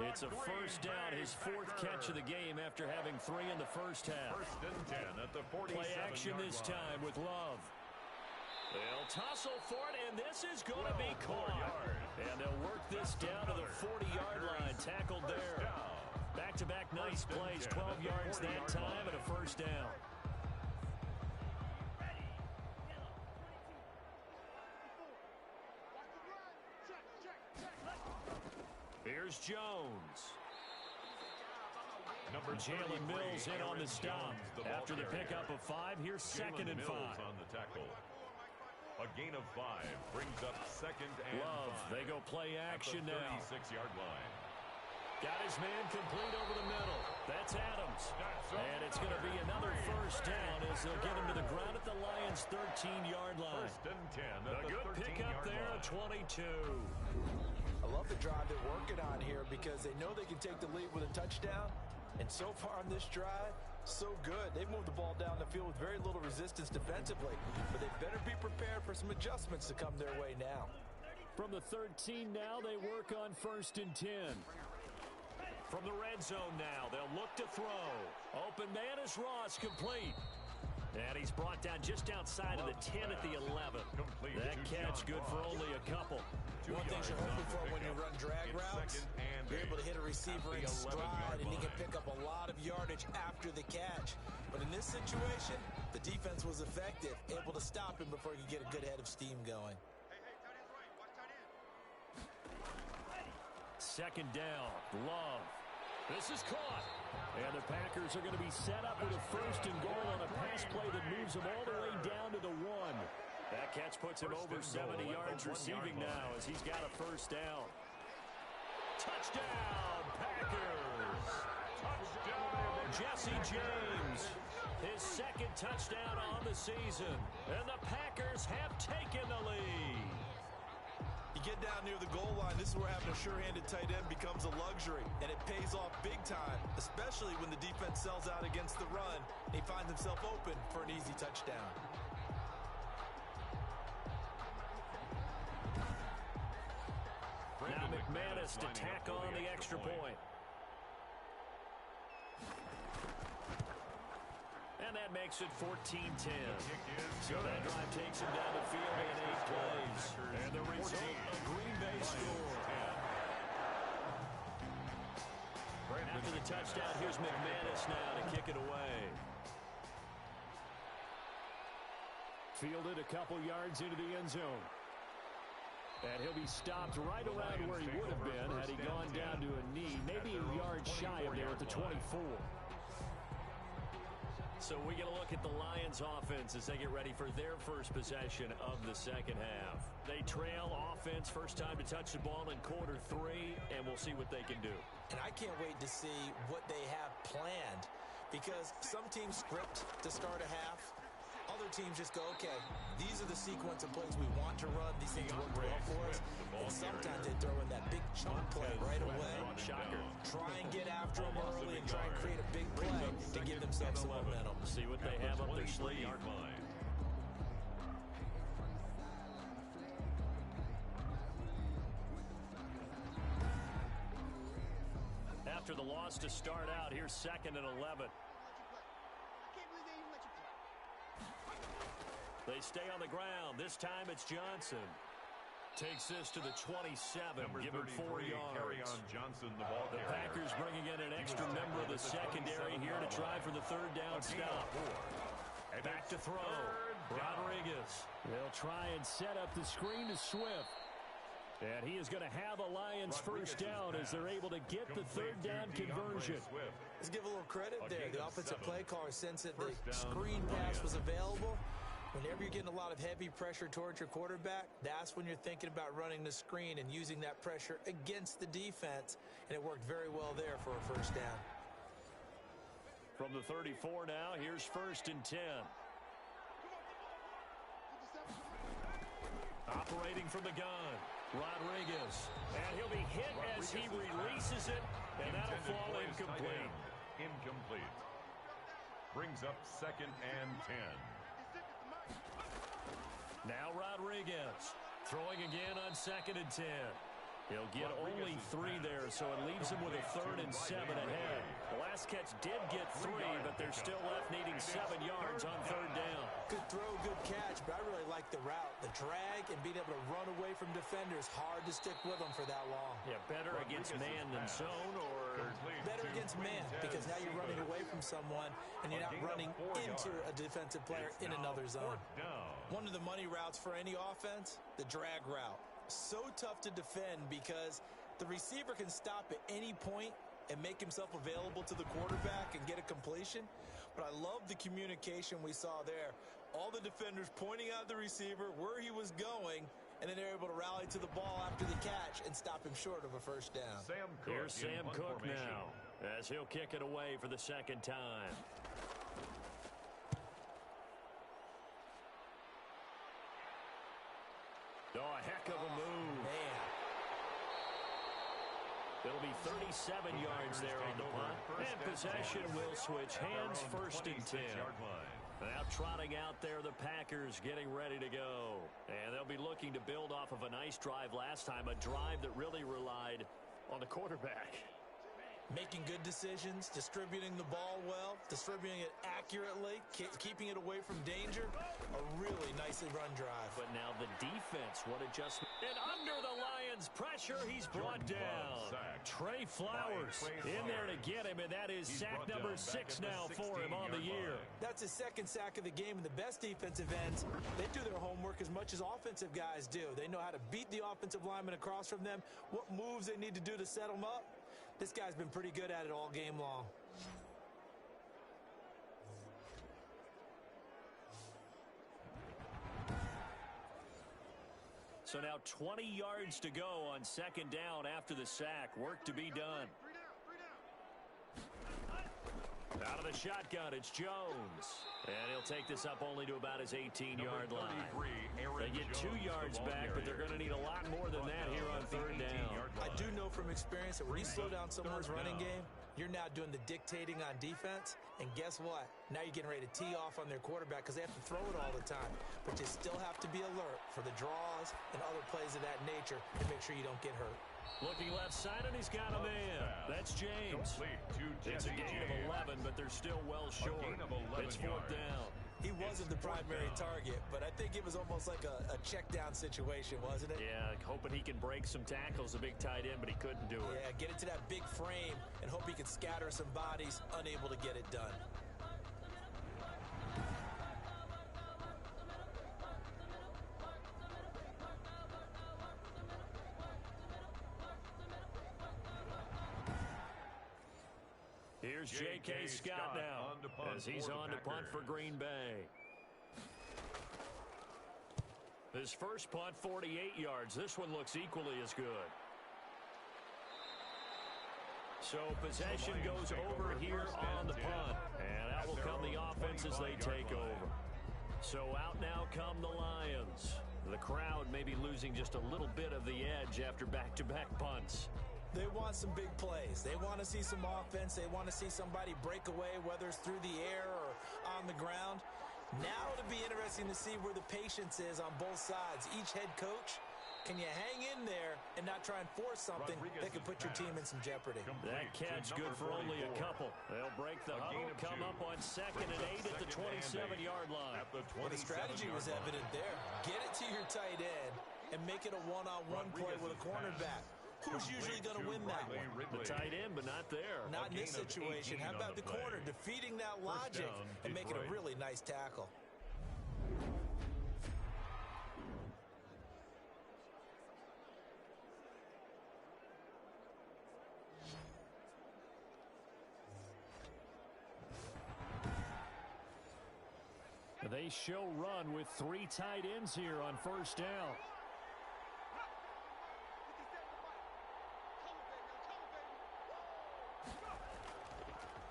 It's a first down, his 4th catch of the game after having 3 in the first half. 1st and 10 at the 47-yard Play action this time with Love. They'll tussle for it, and this is going to be caught. And they'll work this down to the 40-yard line, tackled there. Back-to-back nice plays, 12 yards that time, and a first down. Here's Jones. Jalen Mills in on the stop. After the pickup of 5, here's 2nd and 5. On the tackle. A gain of 5 brings up 2nd and Love, 5. they go play action now. 36-yard line. Got his man complete over the middle. That's Adams. And it's going to be another first down as as they'll get him to the ground at the Lions' 13-yard line. First and 10 at A good pickup there at 22. I love the drive they're working on here because they know they can take the lead with a touchdown. And so far on this drive, so good. They've moved the ball down the field with very little resistance defensively. But they better be prepared for some adjustments to come their way now. From the 13 now, they work on first and 10. From the red zone now, they'll look to throw. Open man is Ross, complete. And he's brought down just outside of the 10 at the 11. That catch good for only a couple. One thing you're hoping for when you run drag routes, you're able to hit a receiver in stride, and he can pick up a lot of yardage after the catch. But in this situation, the defense was effective, able to stop him before he could get a good head of steam going. Second down, Love. This is caught. And the Packers are going to be set up with a first and goal on a pass play that moves them all the way down to the 1. That catch puts him over 70 yards receiving now as he's got a first down. Touchdown, Packers. Touchdown, Jesse James. His second touchdown on the season. And the Packers have taken the lead. You get down near the goal line, this is where having a sure-handed tight end becomes a luxury, and it pays off big time, especially when the defense sells out against the run, and he finds himself open for an easy touchdown. Now McManus to tack on the extra point. And that makes it 14-10. So that drive takes him down the field in 8 plays. And the result, a Green Bay score. After the touchdown, here's McManus now to kick it away. Fielded a couple yards into the end zone. And he'll be stopped right around where he would have been had he gone down to a knee, maybe a yard shy of there at the 24. So we get a look at the Lions offense as they get ready for their first possession of the second half. They trail offense, first time to touch the ball in quarter 3, and we'll see what they can do. And I can't wait to see what they have planned, because some teams script to start a half. Other teams just go, okay, these are the sequence of plays we want to run. These things work well for us. And sometimes they throw in that big chunk play right away. Shocker. Try and get after them early and try and create a big play to give themselves some momentum. See what they have up their sleeve. After the loss to start out, here's 2nd and 11. They stay on the ground. This time it's Johnson. Takes this to the 27. Give him 4 yards. The Packers bringing in an extra member of the secondary here to try for the 3rd down stop. Back to throw. Rodriguez. They'll try and set up the screen to Swift. And he is going to have a Lions first down as they're able to get the 3rd down conversion. Let's give a little credit there. The offensive play caller sensed that the screen pass was available. Whenever you're getting a lot of heavy pressure towards your quarterback, that's when you're thinking about running the screen and using that pressure against the defense. And it worked very well there for a first down. From the 34 now, here's 1st and 10. Operating from the gun, Rodriguez. And he'll be hit as he releases it, and that'll fall incomplete. Incomplete. Brings up 2nd and 10. Now Rodriguez throwing again on 2nd and 10. He'll get only 3 there, so it leaves him with a 3rd and 7 ahead. The last catch did get 3, but they're still left needing 7 yards on 3rd down. Good throw, good catch, but I really like the route. The drag and being able to run away from defenders, hard to stick with them for that long. Yeah, better against man than zone, or better against man, because now you're running away from someone and you're not running into a defensive player in another zone. One of the money routes for any offense, the drag route. So tough to defend because the receiver can stop at any point and make himself available to the quarterback and get a completion. But I love the communication we saw there. All the defenders pointing out the receiver, where he was going, and then they're able to rally to the ball after the catch and stop him short of a first down. Here's Sam Cook now as he'll kick it away for the 2nd time. heck of a move. Man. It'll be 37 yards there on the punt. And possession will switch hands, 1st and 10. Now trotting out there, the Packers getting ready to go. And they'll be looking to build off of a nice drive last time, a drive that really relied on the quarterback. Making good decisions, distributing the ball well, distributing it accurately, keeping it away from danger. A really nicely run drive. But now the defense, what adjustment. And under the Lions' pressure, he's brought down. Trey Flowers in there to get him, and that is sack number 6 now for him on the year. That's his 2nd sack of the game, and the best defensive ends, they do their homework as much as offensive guys do. They know how to beat the offensive lineman across from them, what moves they need to do to set them up. This guy's been pretty good at it all game long. So now 20 yards to go on 2nd down after the sack. Work to be done. Out of the shotgun, it's Jones. And he'll take this up only to about his 18-yard line. They get 2 yards back, but they're going to need a lot more than that here on 3rd down. I do know from experience that when you slow down someone's running game, you're now doing the dictating on defense. And guess what? Now you're getting ready to tee off on their quarterback because they have to throw it all the time. But you still have to be alert for the draws and other plays of that nature to make sure you don't get hurt. Looking left side, and he's got a man. That's James. It's a gain of 11, but they're still well short. It's 4th down. He wasn't the primary target, but I think it was almost like a check down situation, wasn't it? Yeah, hoping he can break some tackles, a big tight end, but he couldn't do it. Yeah, get into that big frame and hope he can scatter some bodies, unable to get it done. Here's J.K. Scott now as he's on to punt for Green Bay. His first punt, 48 yards. This one looks equally as good. So possession goes over here on the punt. And out will come the offense as they take over. So out now come the Lions. The crowd may be losing just a little bit of the edge after back-to-back punts. They want some big plays. They want to see some offense. They want to see somebody break away, whether it's through the air or on the ground. Now it'll be interesting to see where the patience is on both sides. Each head coach, can you hang in there and not try and force something that could put your team in some jeopardy? That catch good for only a couple. They'll break the huddle, come up on 2nd and 8 at the 27-yard line. Well, the strategy was evident there. Get it to your tight end and make it a one-on-one play with a cornerback. Who's usually going to win that one? The tight end, but not there. Not in this situation. How about the corner defeating that logic and making a really nice tackle? They show run with 3 tight ends here on 1st down.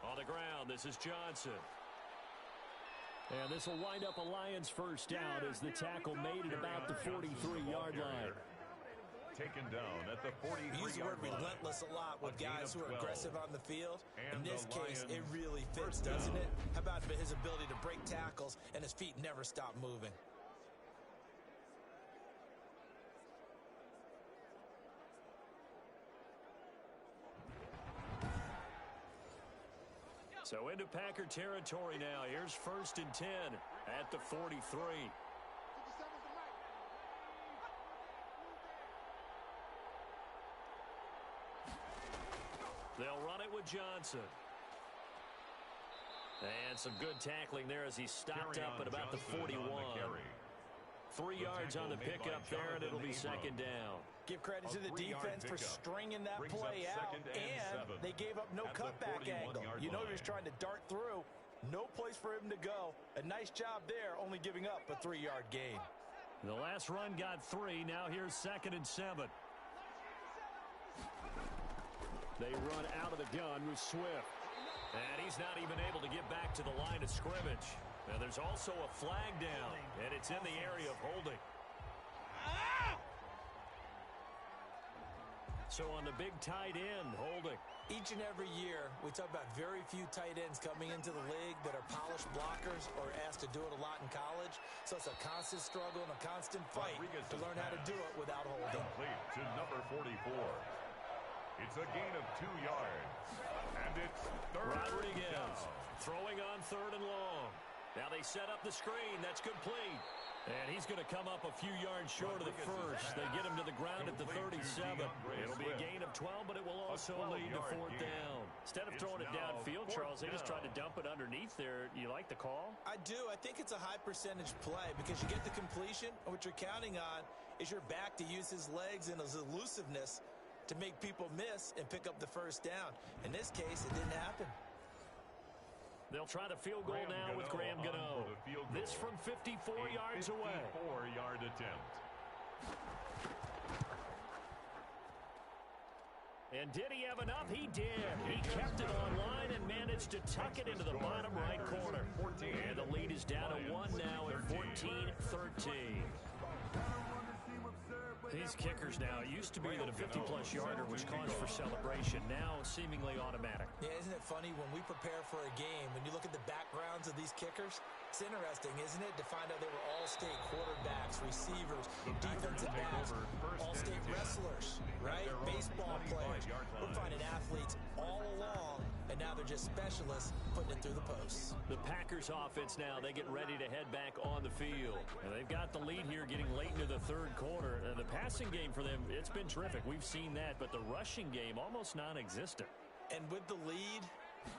On the ground, this is Johnson. And this will wind up a Lions 1st down as the tackle made it about the 43-yard line. Taken down at the 43-yard line. We use the word relentless a lot with guys who are aggressive on the field. In this case, it really fits, doesn't it? How about his ability to break tackles and his feet never stop moving? So into Packer territory now. Here's 1st and 10 at the 43. They'll run it with Johnson. And some good tackling there as he stopped up at about the 41. 3 yards on the pickup there, and it'll be 2nd down. Give credit to the defense for stringing that play out, and they gave up no cutback angle. You know you're just trying to dart through. No place for him to go. A nice job there, only giving up a 3-yard gain. The last run got 3. Now here's 2nd and 7. They run out of the gun with Swift. And he's not even able to get back to the line of scrimmage. And there's also a flag down, and it's in the area of holding. So on the big tight end, holding. Each and every year, we talk about very few tight ends coming into the league that are polished blockers or asked to do it a lot in college. So it's a constant struggle and a constant fight to learn how to do it without holding. Complete to number 44. It's a gain of 2 yards. And it's third Rodriguez down. throwing on 3rd and long. Now they set up the screen. That's complete. And he's going to come up a few yards short of the first. They get him to the ground at the 37. It'll be a gain of 12, but it will also lead to 4th down. Instead of throwing it downfield, Charles, they just tried to dump it underneath there. You like the call? I do. I think it's a high percentage play because you get the completion, and what you're counting on is your back to use his legs and his elusiveness to make people miss and pick up the first down. In this case, it didn't happen. They'll try the field goal now with Graham Gano. This from 54 yards away. 54-yard attempt. And did he have enough? He did. He kept it online and managed to tuck it into the bottom right corner. And the lead is down to 1 now at 14-13. These kickers now, it used to be that a 50-plus yarder was cause for celebration. Now, seemingly automatic. Yeah, isn't it funny when we prepare for a game, when you look at the backgrounds of these kickers, it's interesting, isn't it, to find out they were all-state quarterbacks, receivers, defensive backs, all-state wrestlers, right? Baseball players. We're finding athletes all along, and now they're just specialists putting it through the posts. The Packers offense now, they get ready to head back on the field. And they've got the lead here getting late into the 3rd quarter. The passing game for them, it's been terrific. We've seen that, but the rushing game almost non-existent. And with the lead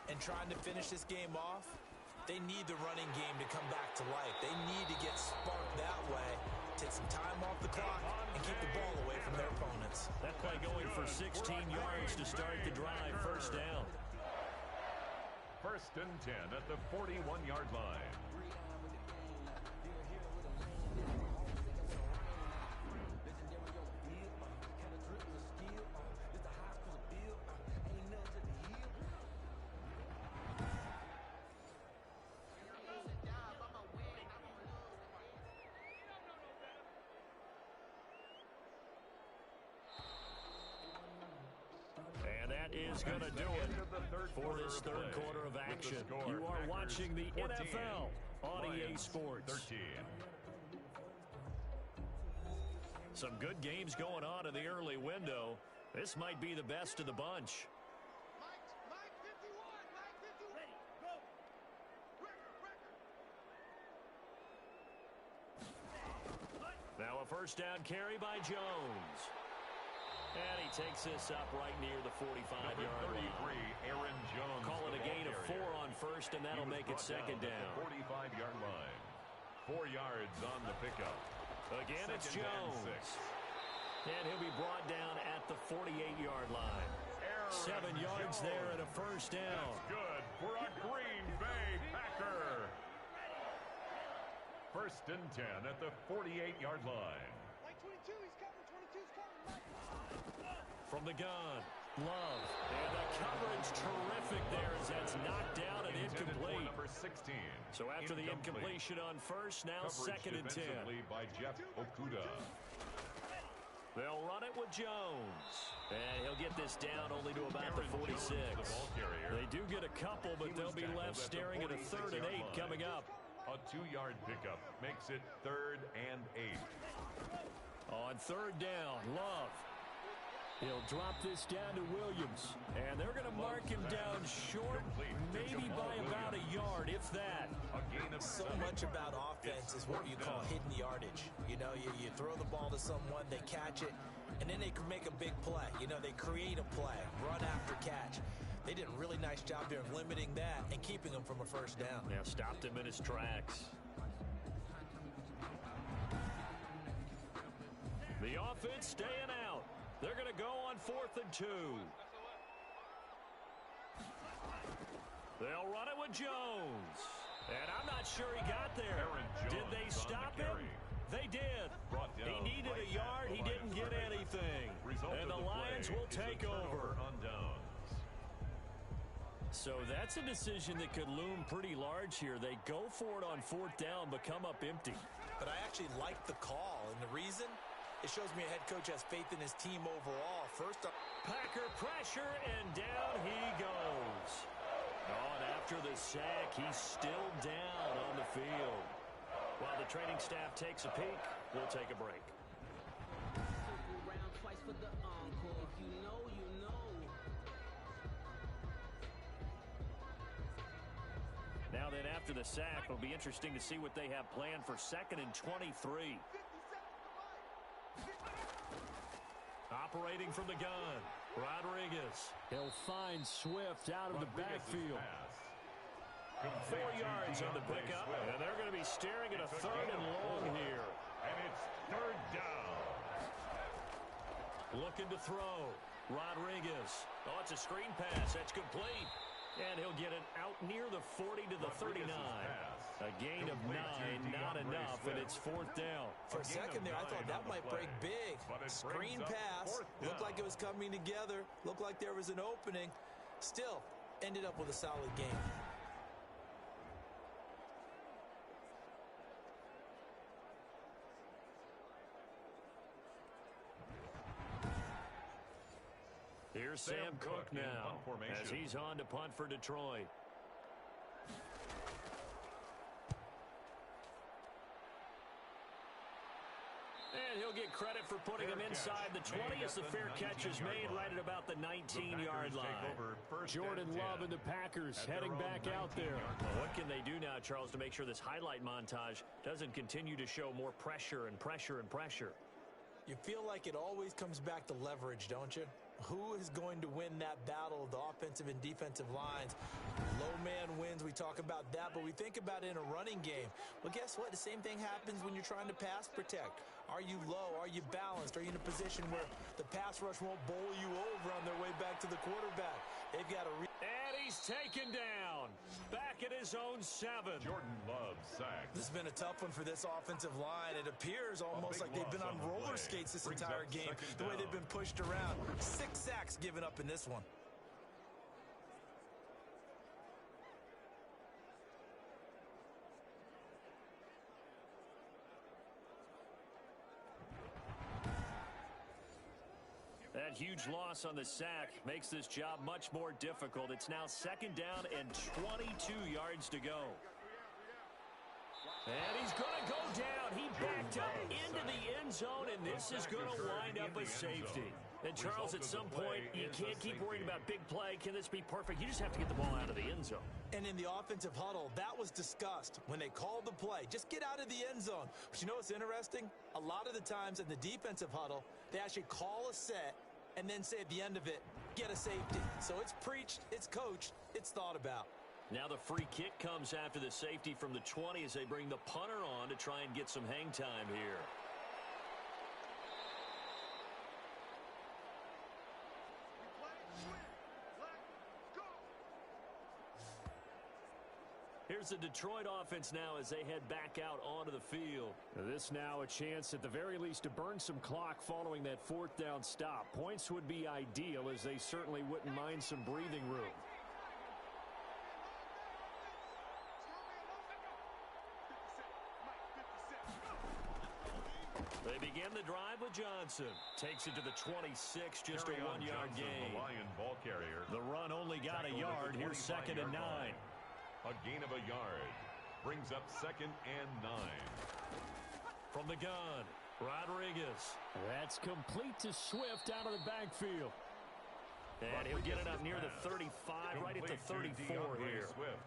and trying to finish this game off, they need the running game to come back to life. They need to get sparked that way, take some time off the clock, and keep the ball away from their opponents. That play going for 16 yards to start the drive, 1st down. 1st and 10 at the 41-yard line. Is going to do it for this 3rd quarter of action. You are watching the NFL on EA Sports. 13. Some good games going on in the early window. This might be the best of the bunch. Mike 51, Mike 51. Ready, go. Record. Now a 1st down carry by Jones. And he takes this up right near the 45-yard line. Aaron Jones. Call it a gain of 4 on 1st, and that'll make it 2nd down. 45-yard line. 4 yards on the pickup. Again, it's Jones. And he'll be brought down at the 48-yard line. 7 yards there and a 1st down. That's good for a Green Bay Packer. 1st and 10 at the 48-yard line. Like 22, he's covered. 22's covered. From the gun, Love. And the coverage terrific there as that's knocked down and incomplete. Number 16. So after the incompletion on 1st, now coverage 2nd and 10. by Jeff Okuda. They'll run it with Jones. And he'll get this down only to about the 46. They do get a couple, but they'll be left staring at a 3rd and 8 coming up. A 2-yard pickup makes it 3rd and 8. On 3rd down, Love. He'll drop this down to Williams. And they're going to mark him down short, maybe by about a yard, if that. So much about offense is what you call hidden yardage. You know, you throw the ball to someone, they catch it, and then they can make a big play. You know, they create a play, run after catch. They did a really nice job there of limiting that and keeping him from a 1st down. Yeah, stopped him in his tracks. The offense staying out. They're going to go on 4th and 2. They'll run it with Jones. And I'm not sure he got there. Did they stop him? They did. He needed a yard. He didn't get anything. And the Lions will take over. So that's a decision that could loom pretty large here. They go for it on 4th down, but come up empty. But I actually like the call, and the reason? It shows me a head coach has faith in his team overall. First up, Packer pressure, and down he goes. Oh, and after the sack, he's still down on the field. While the training staff takes a peek, we'll take a break. Now then, after the sack, it'll be interesting to see what they have planned for 2nd and 23. Operating from the gun, Rodriguez. He'll find Swift out of the backfield. 4 yards on the pickup, and they're going to be staring at a 3rd and long here. And it's 3rd down. Looking to throw. Rodriguez. Oh, it's a screen pass. That's complete. And he'll get it out near the 40 to the 39. A gain of 9, not enough, and it's 4th down. For a second there, I thought that might break big. Screen pass. Looked like it was coming together. Looked like there was an opening. Still, ended up with a solid game. Here's Sam Cook now as he's on to punt for Detroit. And he'll get credit for putting him inside the 20 as the fair catch is made right at about the 19-yard line. Jordan Love and the Packers heading back out there. Well, what can they do now, Charles, to make sure this highlight montage doesn't continue to show more pressure and pressure and pressure? You feel like it always comes back to leverage, don't you? Who is going to win that battle of the offensive and defensive lines? Low man wins. We talk about that, but we think about it in a running game. Well, guess what? The same thing happens when you're trying to pass protect. Are you low? Are you balanced? Are you in a position where the pass rush won't bowl you over on their way back to the quarterback? They've got to and he's taken down. Back at his own 7. Jordan Love sacked. This has been a tough one for this offensive line. It appears almost like they've been on roller skates this entire game, the way they've been pushed around. 6 sacks given up in this one. That huge loss on the sack makes this job much more difficult. It's now 2nd down and 22 yards to go. And he's going to go down. He backed up into the end zone, and this is going to wind up a safety. And, Charles, at some point, you can't keep worrying about big play. Can this be perfect? You just have to get the ball out of the end zone. And in the offensive huddle, that was discussed when they called the play. Just get out of the end zone. But you know what's interesting? A lot of the times in the defensive huddle, they actually call a set and then say at the end of it, get a safety. So it's preached, it's coached, it's thought about. Now the free kick comes after the safety from the 20 as they bring the punter on to try and get some hang time here. Here's the Detroit offense now as they head back out onto the field. This now a chance at the very least to burn some clock following that 4th down stop. Points would be ideal as they certainly wouldn't mind some breathing room. They begin the drive with Johnson. Takes it to the 26, just a 1-yard gain. The Lion ball carrier. The run only got a yard. Here's 2nd and 9. A gain of a yard. Brings up 2nd and 9. From the gun, Rodriguez. That's complete to Swift out of the backfield. And he'll get it up near the 35, right at the 34 here. Swift.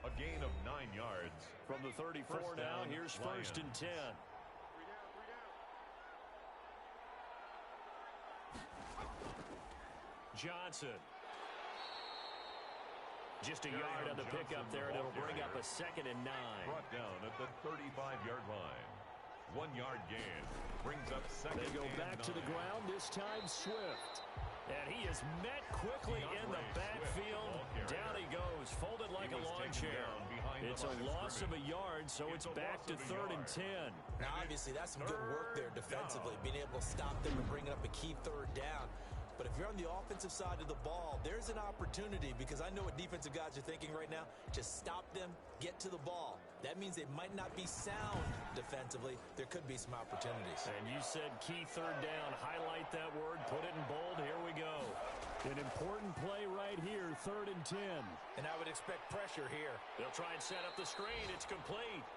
A gain of 9 yards. From the 34 now, here's 1st and 10. Johnson. Just a yard on the pickup there, and it'll bring up a 2nd and 9. Brought down at the 35-yard line. 1-yard gain. Brings up 2nd and 9. They go back to the ground, this time Swift. And he is met quickly in the backfield. Down he goes, folded like a lawn chair. It's a loss of a yard, so it's back to 3rd and 10. Now, obviously, that's some good work there defensively, being able to stop them and bring up a key 3rd down. But if you're on the offensive side of the ball, there's an opportunity, because I know what defensive guys are thinking right now. Just stop them, get to the ball. That means they might not be sound defensively. There could be some opportunities. And you said key third down. Highlight that word. Put it in bold. Here we go. An important play right here, 3rd and 10. And I would expect pressure here. They'll try and set up the screen. It's complete.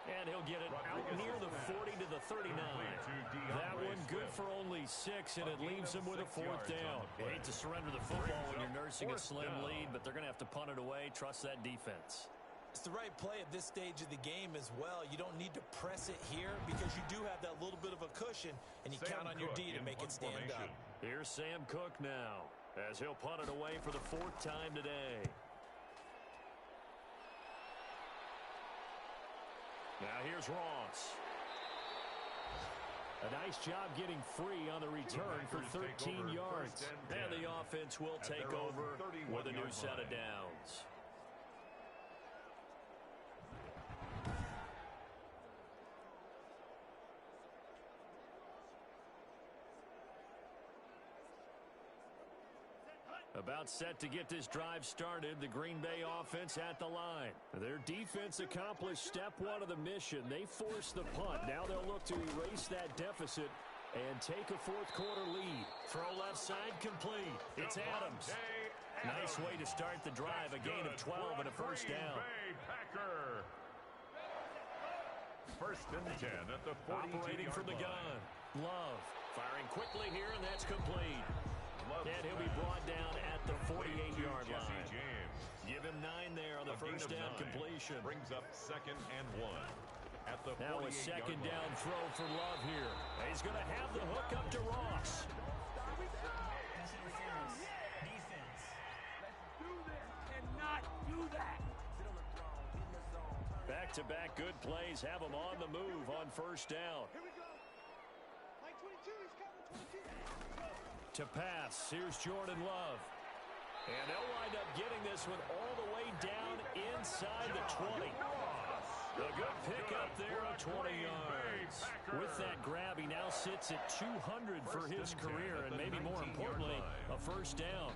And he'll get it out near the 40 to the 39. That one good for only 6, and it leaves him with a 4th down. You hate to surrender the football when you're nursing a slim lead, but they're going to have to punt it away. Trust that defense. It's the right play at this stage of the game as well. You don't need to press it here because you do have that little bit of a cushion, and you count on your D to make it stand up. Here's Sam Cook now, as he'll punt it away for the 4th time today. Now here's Ross. A nice job getting free on the return for 13 yards. And the offense will take over with a new set of downs. About set to get this drive started, the Green Bay offense at the line. Their defense accomplished step 1 of the mission. They forced the punt. Now they'll look to erase that deficit and take a 4th quarter lead. Throw left side complete. It's Adams. Nice way to start the drive. A gain of 12 and a 1st down. 1st and 10 at the 42-yard Operating from the gun. Love firing quickly here, and that's complete. And he'll be brought down at the 48-yard line. Give him 9 there on the 1st down completion. Brings up 2nd and 1. At the now a 2nd down throw for Love here. He's going to have the hook up to Ross. Pass interference. Defense. Let's do this and not do that. Back-to-back good plays have him on the move on 1st down. Here we go. Like 22, he's counting 22. To pass, here's Jordan Love. And they'll wind up getting this one all the way down inside the 20. A good pickup there of 20 yards. With that grab, he now sits at 200 for his career, and maybe more importantly, a 1st down.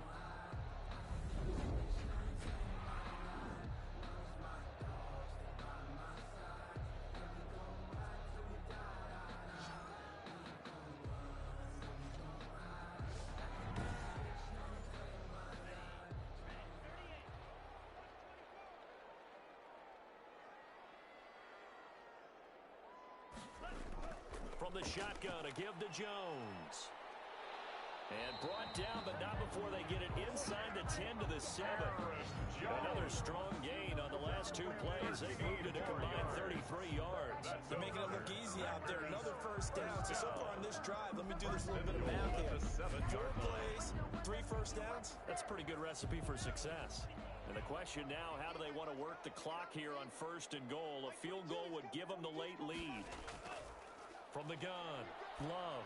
From the shotgun, a give to Jones. And brought down, but not before they get it inside the 10 to the 7. Another strong gain on the last 2 plays. They moved it a combined 33 yards. They're making it look easy out there. Another 1st down. So far on this drive, let me do this little bit of math here. 4 plays, 3 1st downs. That's a pretty good recipe for success. And the question now, how do they want to work the clock here on 1st and goal? A field goal would give them the late lead. From the gun, Love.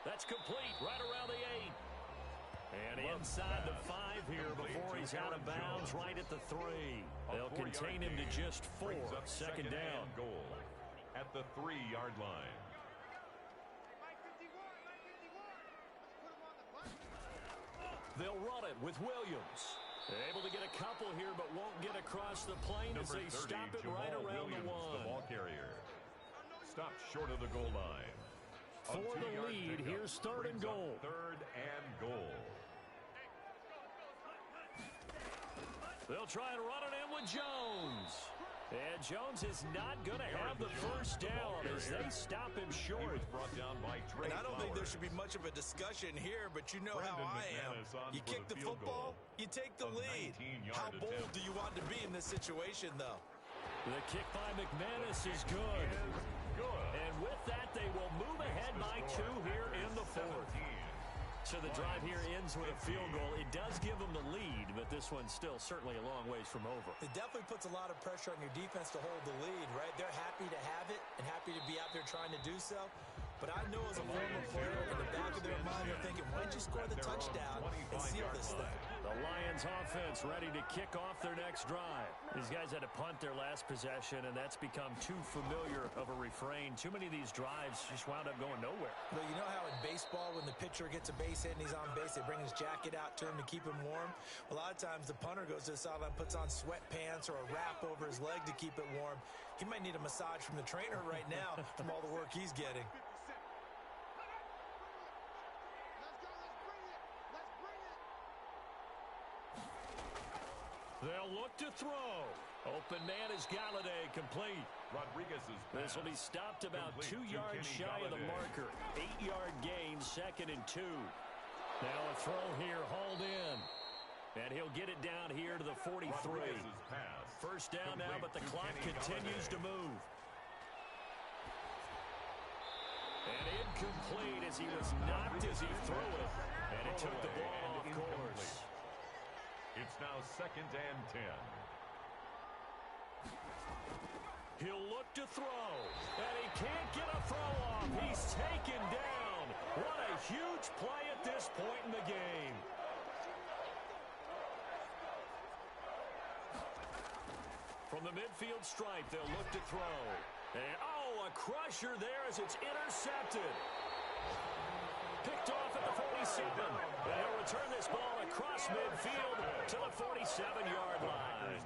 That's complete right around the 8. And inside the 5 here before he's out of bounds, right at the 3. They'll contain him to just 4. 2nd down. Goal at the 3-yard line. They'll run it with Williams. Able to get a couple here, but won't get across the plane as they stop it right around the 1. The ball carrier. Stopped short of the goal line. For the lead, here's 3rd and goal. 3rd and goal. They'll try and run it in with Jones. And Jones is not going to have the 1st down as they stop him short. He was brought down by Trey And I don't think there Flowers. should be much of a discussion here, but you know how I am. You kick the football, you take the lead. How bold do you want to be in this situation, though? The kick by McManus is good. And with that, they will move ahead by 2 here in the 4th. So the drive here ends with a field goal. It does give them the lead, but this one's still certainly a long ways from over. It definitely puts a lot of pressure on your defense to hold the lead, right? They're happy to have it and happy to be out there trying to do so. But I know as a former player, in the back of their mind, they're thinking, why don't you score the touchdown and seal this thing? The Lions offense ready to kick off their next drive. These guys had to punt their last possession, and that's become too familiar of a refrain. Too many of these drives just wound up going nowhere. But you know how in baseball, when the pitcher gets a base hit and he's on base, they bring his jacket out to him to keep him warm? Well, a lot of times the punter goes to the sideline, puts on sweatpants or a wrap over his leg to keep it warm. He might need a massage from the trainer right now from all the work he's getting. They'll look to throw. Open man is Galladay, complete. This will be stopped about 2 yards shy of the marker. 8-yard gain, 2nd and 2. Now a throw here, hauled in. And he'll get it down here to the 43. First down now, but the clock continues to move. And incomplete as he was knocked as he threw it. And it took the ball off course. It's now 2nd and 10. He'll look to throw, and he can't get a throw off. He's taken down. What a huge play at this point in the game. From the midfield stripe, they'll look to throw. And, a crusher there as it's intercepted. Picked off at the 47. And he'll return this ball across midfield to the 47-yard line.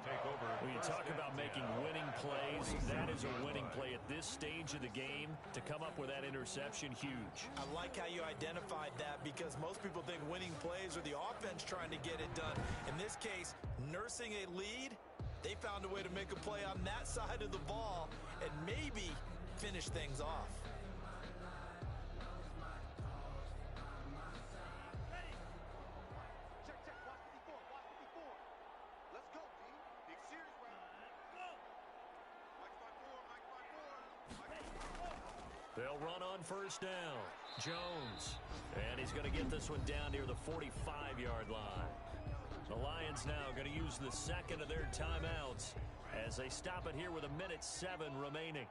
When you talk about making winning plays, that is a winning play at this stage of the game. To come up with that interception, huge. I like how you identified that because most people think winning plays are the offense trying to get it done. In this case, nursing a lead, they found a way to make a play on that side of the ball and maybe finish things off. They'll run on first down. Jones. And he's going to get this one down near the 45-yard line. The Lions now going to use the second of their timeouts as they stop it here with 1:07 remaining.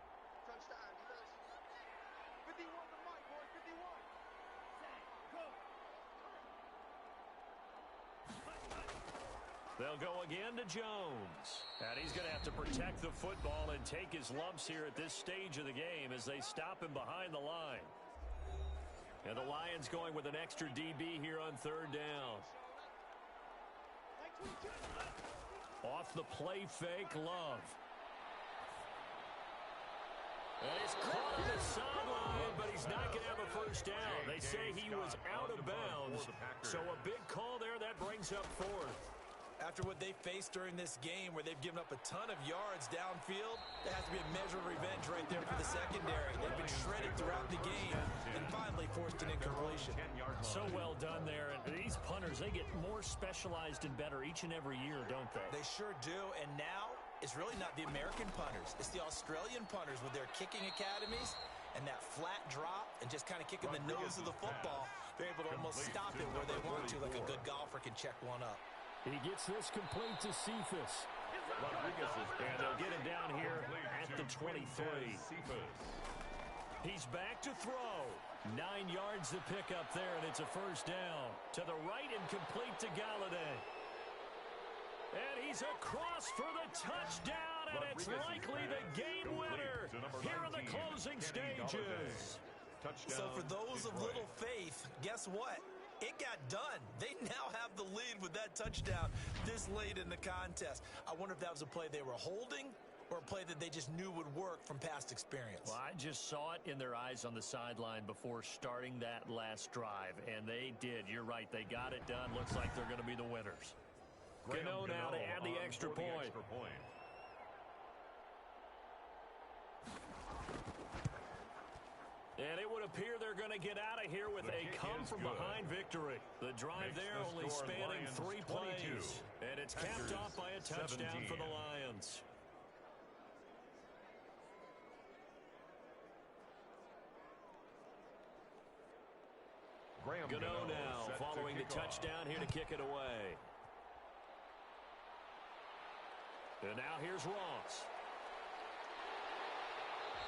They'll go again to Jones. And he's going to have to protect the football and take his lumps here at this stage of the game as they stop him behind the line. And the Lions going with an extra DB here on third down. Off the play fake, Love. And he's caught on the sideline, but he's not going to have a first down. They say he was out of bounds. So a big call there that brings up fourth. After what they faced during this game where they've given up a ton of yards downfield, there has to be a measure of revenge right there for the secondary. They've been shredded throughout the game and finally forced an incompletion. So well done there. And these punters, they get more specialized and better each and every year, don't they? They sure do. And now it's really not the American punters. It's the Australian punters with their kicking academies and that flat drop and just kind of kicking the nose of the football. They're able to almost stop it where they want to, like a good golfer can check one up. He gets this complete to Cephas. And they'll get him down here at the 23. He's back to throw. 9 yards to pick up there, and it's a first down. To the right and complete to Galladay. And he's across for the touchdown, and it's likely the game winner here in the closing stages. So for those of little faith, guess what? It got done. They now have the lead with that touchdown this late in the contest. I wonder if that was a play they were holding or a play that they just knew would work from past experience. Well, I just saw it in their eyes on the sideline before starting that last drive, and they did. You're right. They got it done. Looks like they're going to be the winners. Gano now to add the extra point. And it would appear they're going to get out of here with a come-from-behind victory. The drive there only spanning 3 plays. And it's capped off by a touchdown for the Lions. Gano now following the touchdown here to kick it away. And now here's Ross.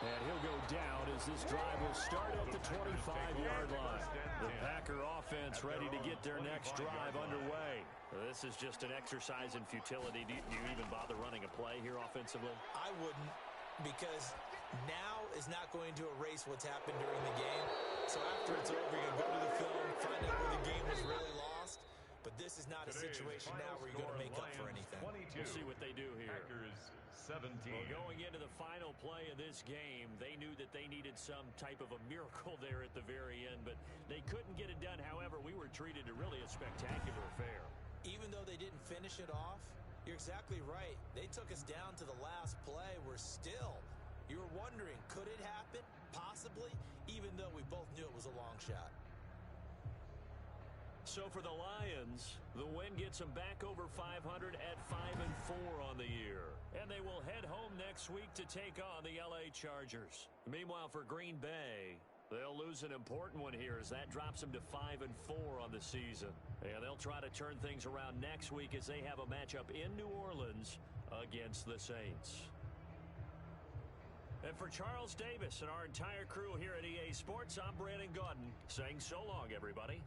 And he'll go down as this drive will start at the 25-yard line. The Packer offense ready to get their next drive underway. This is just an exercise in futility. Do you even bother running a play here offensively? I wouldn't, because now is not going to erase what's happened during the game. So after it's over, you're going to go to the film, find out where the game was really lost. But this is not a situation now where you're going to make up for anything. We'll see what they do here. Packers 17. Well, going into the final play of this game, they knew that they needed some type of a miracle there at the very end, but they couldn't get it done. However, we were treated to really a spectacular affair. Even though they didn't finish it off, you're exactly right. They took us down to the last play. We're still, you were wondering, could it happen? Possibly, even though we both knew it was a long shot. So for the Lions, the win gets them back over 500 at 5-4 on the year. And they will head home next week to take on the LA Chargers. Meanwhile, for Green Bay, they'll lose an important one here as that drops them to 5-4 on the season. And they'll try to turn things around next week as they have a matchup in New Orleans against the Saints. And for Charles Davis and our entire crew here at EA Sports, I'm Brandon Gaudin saying so long, everybody.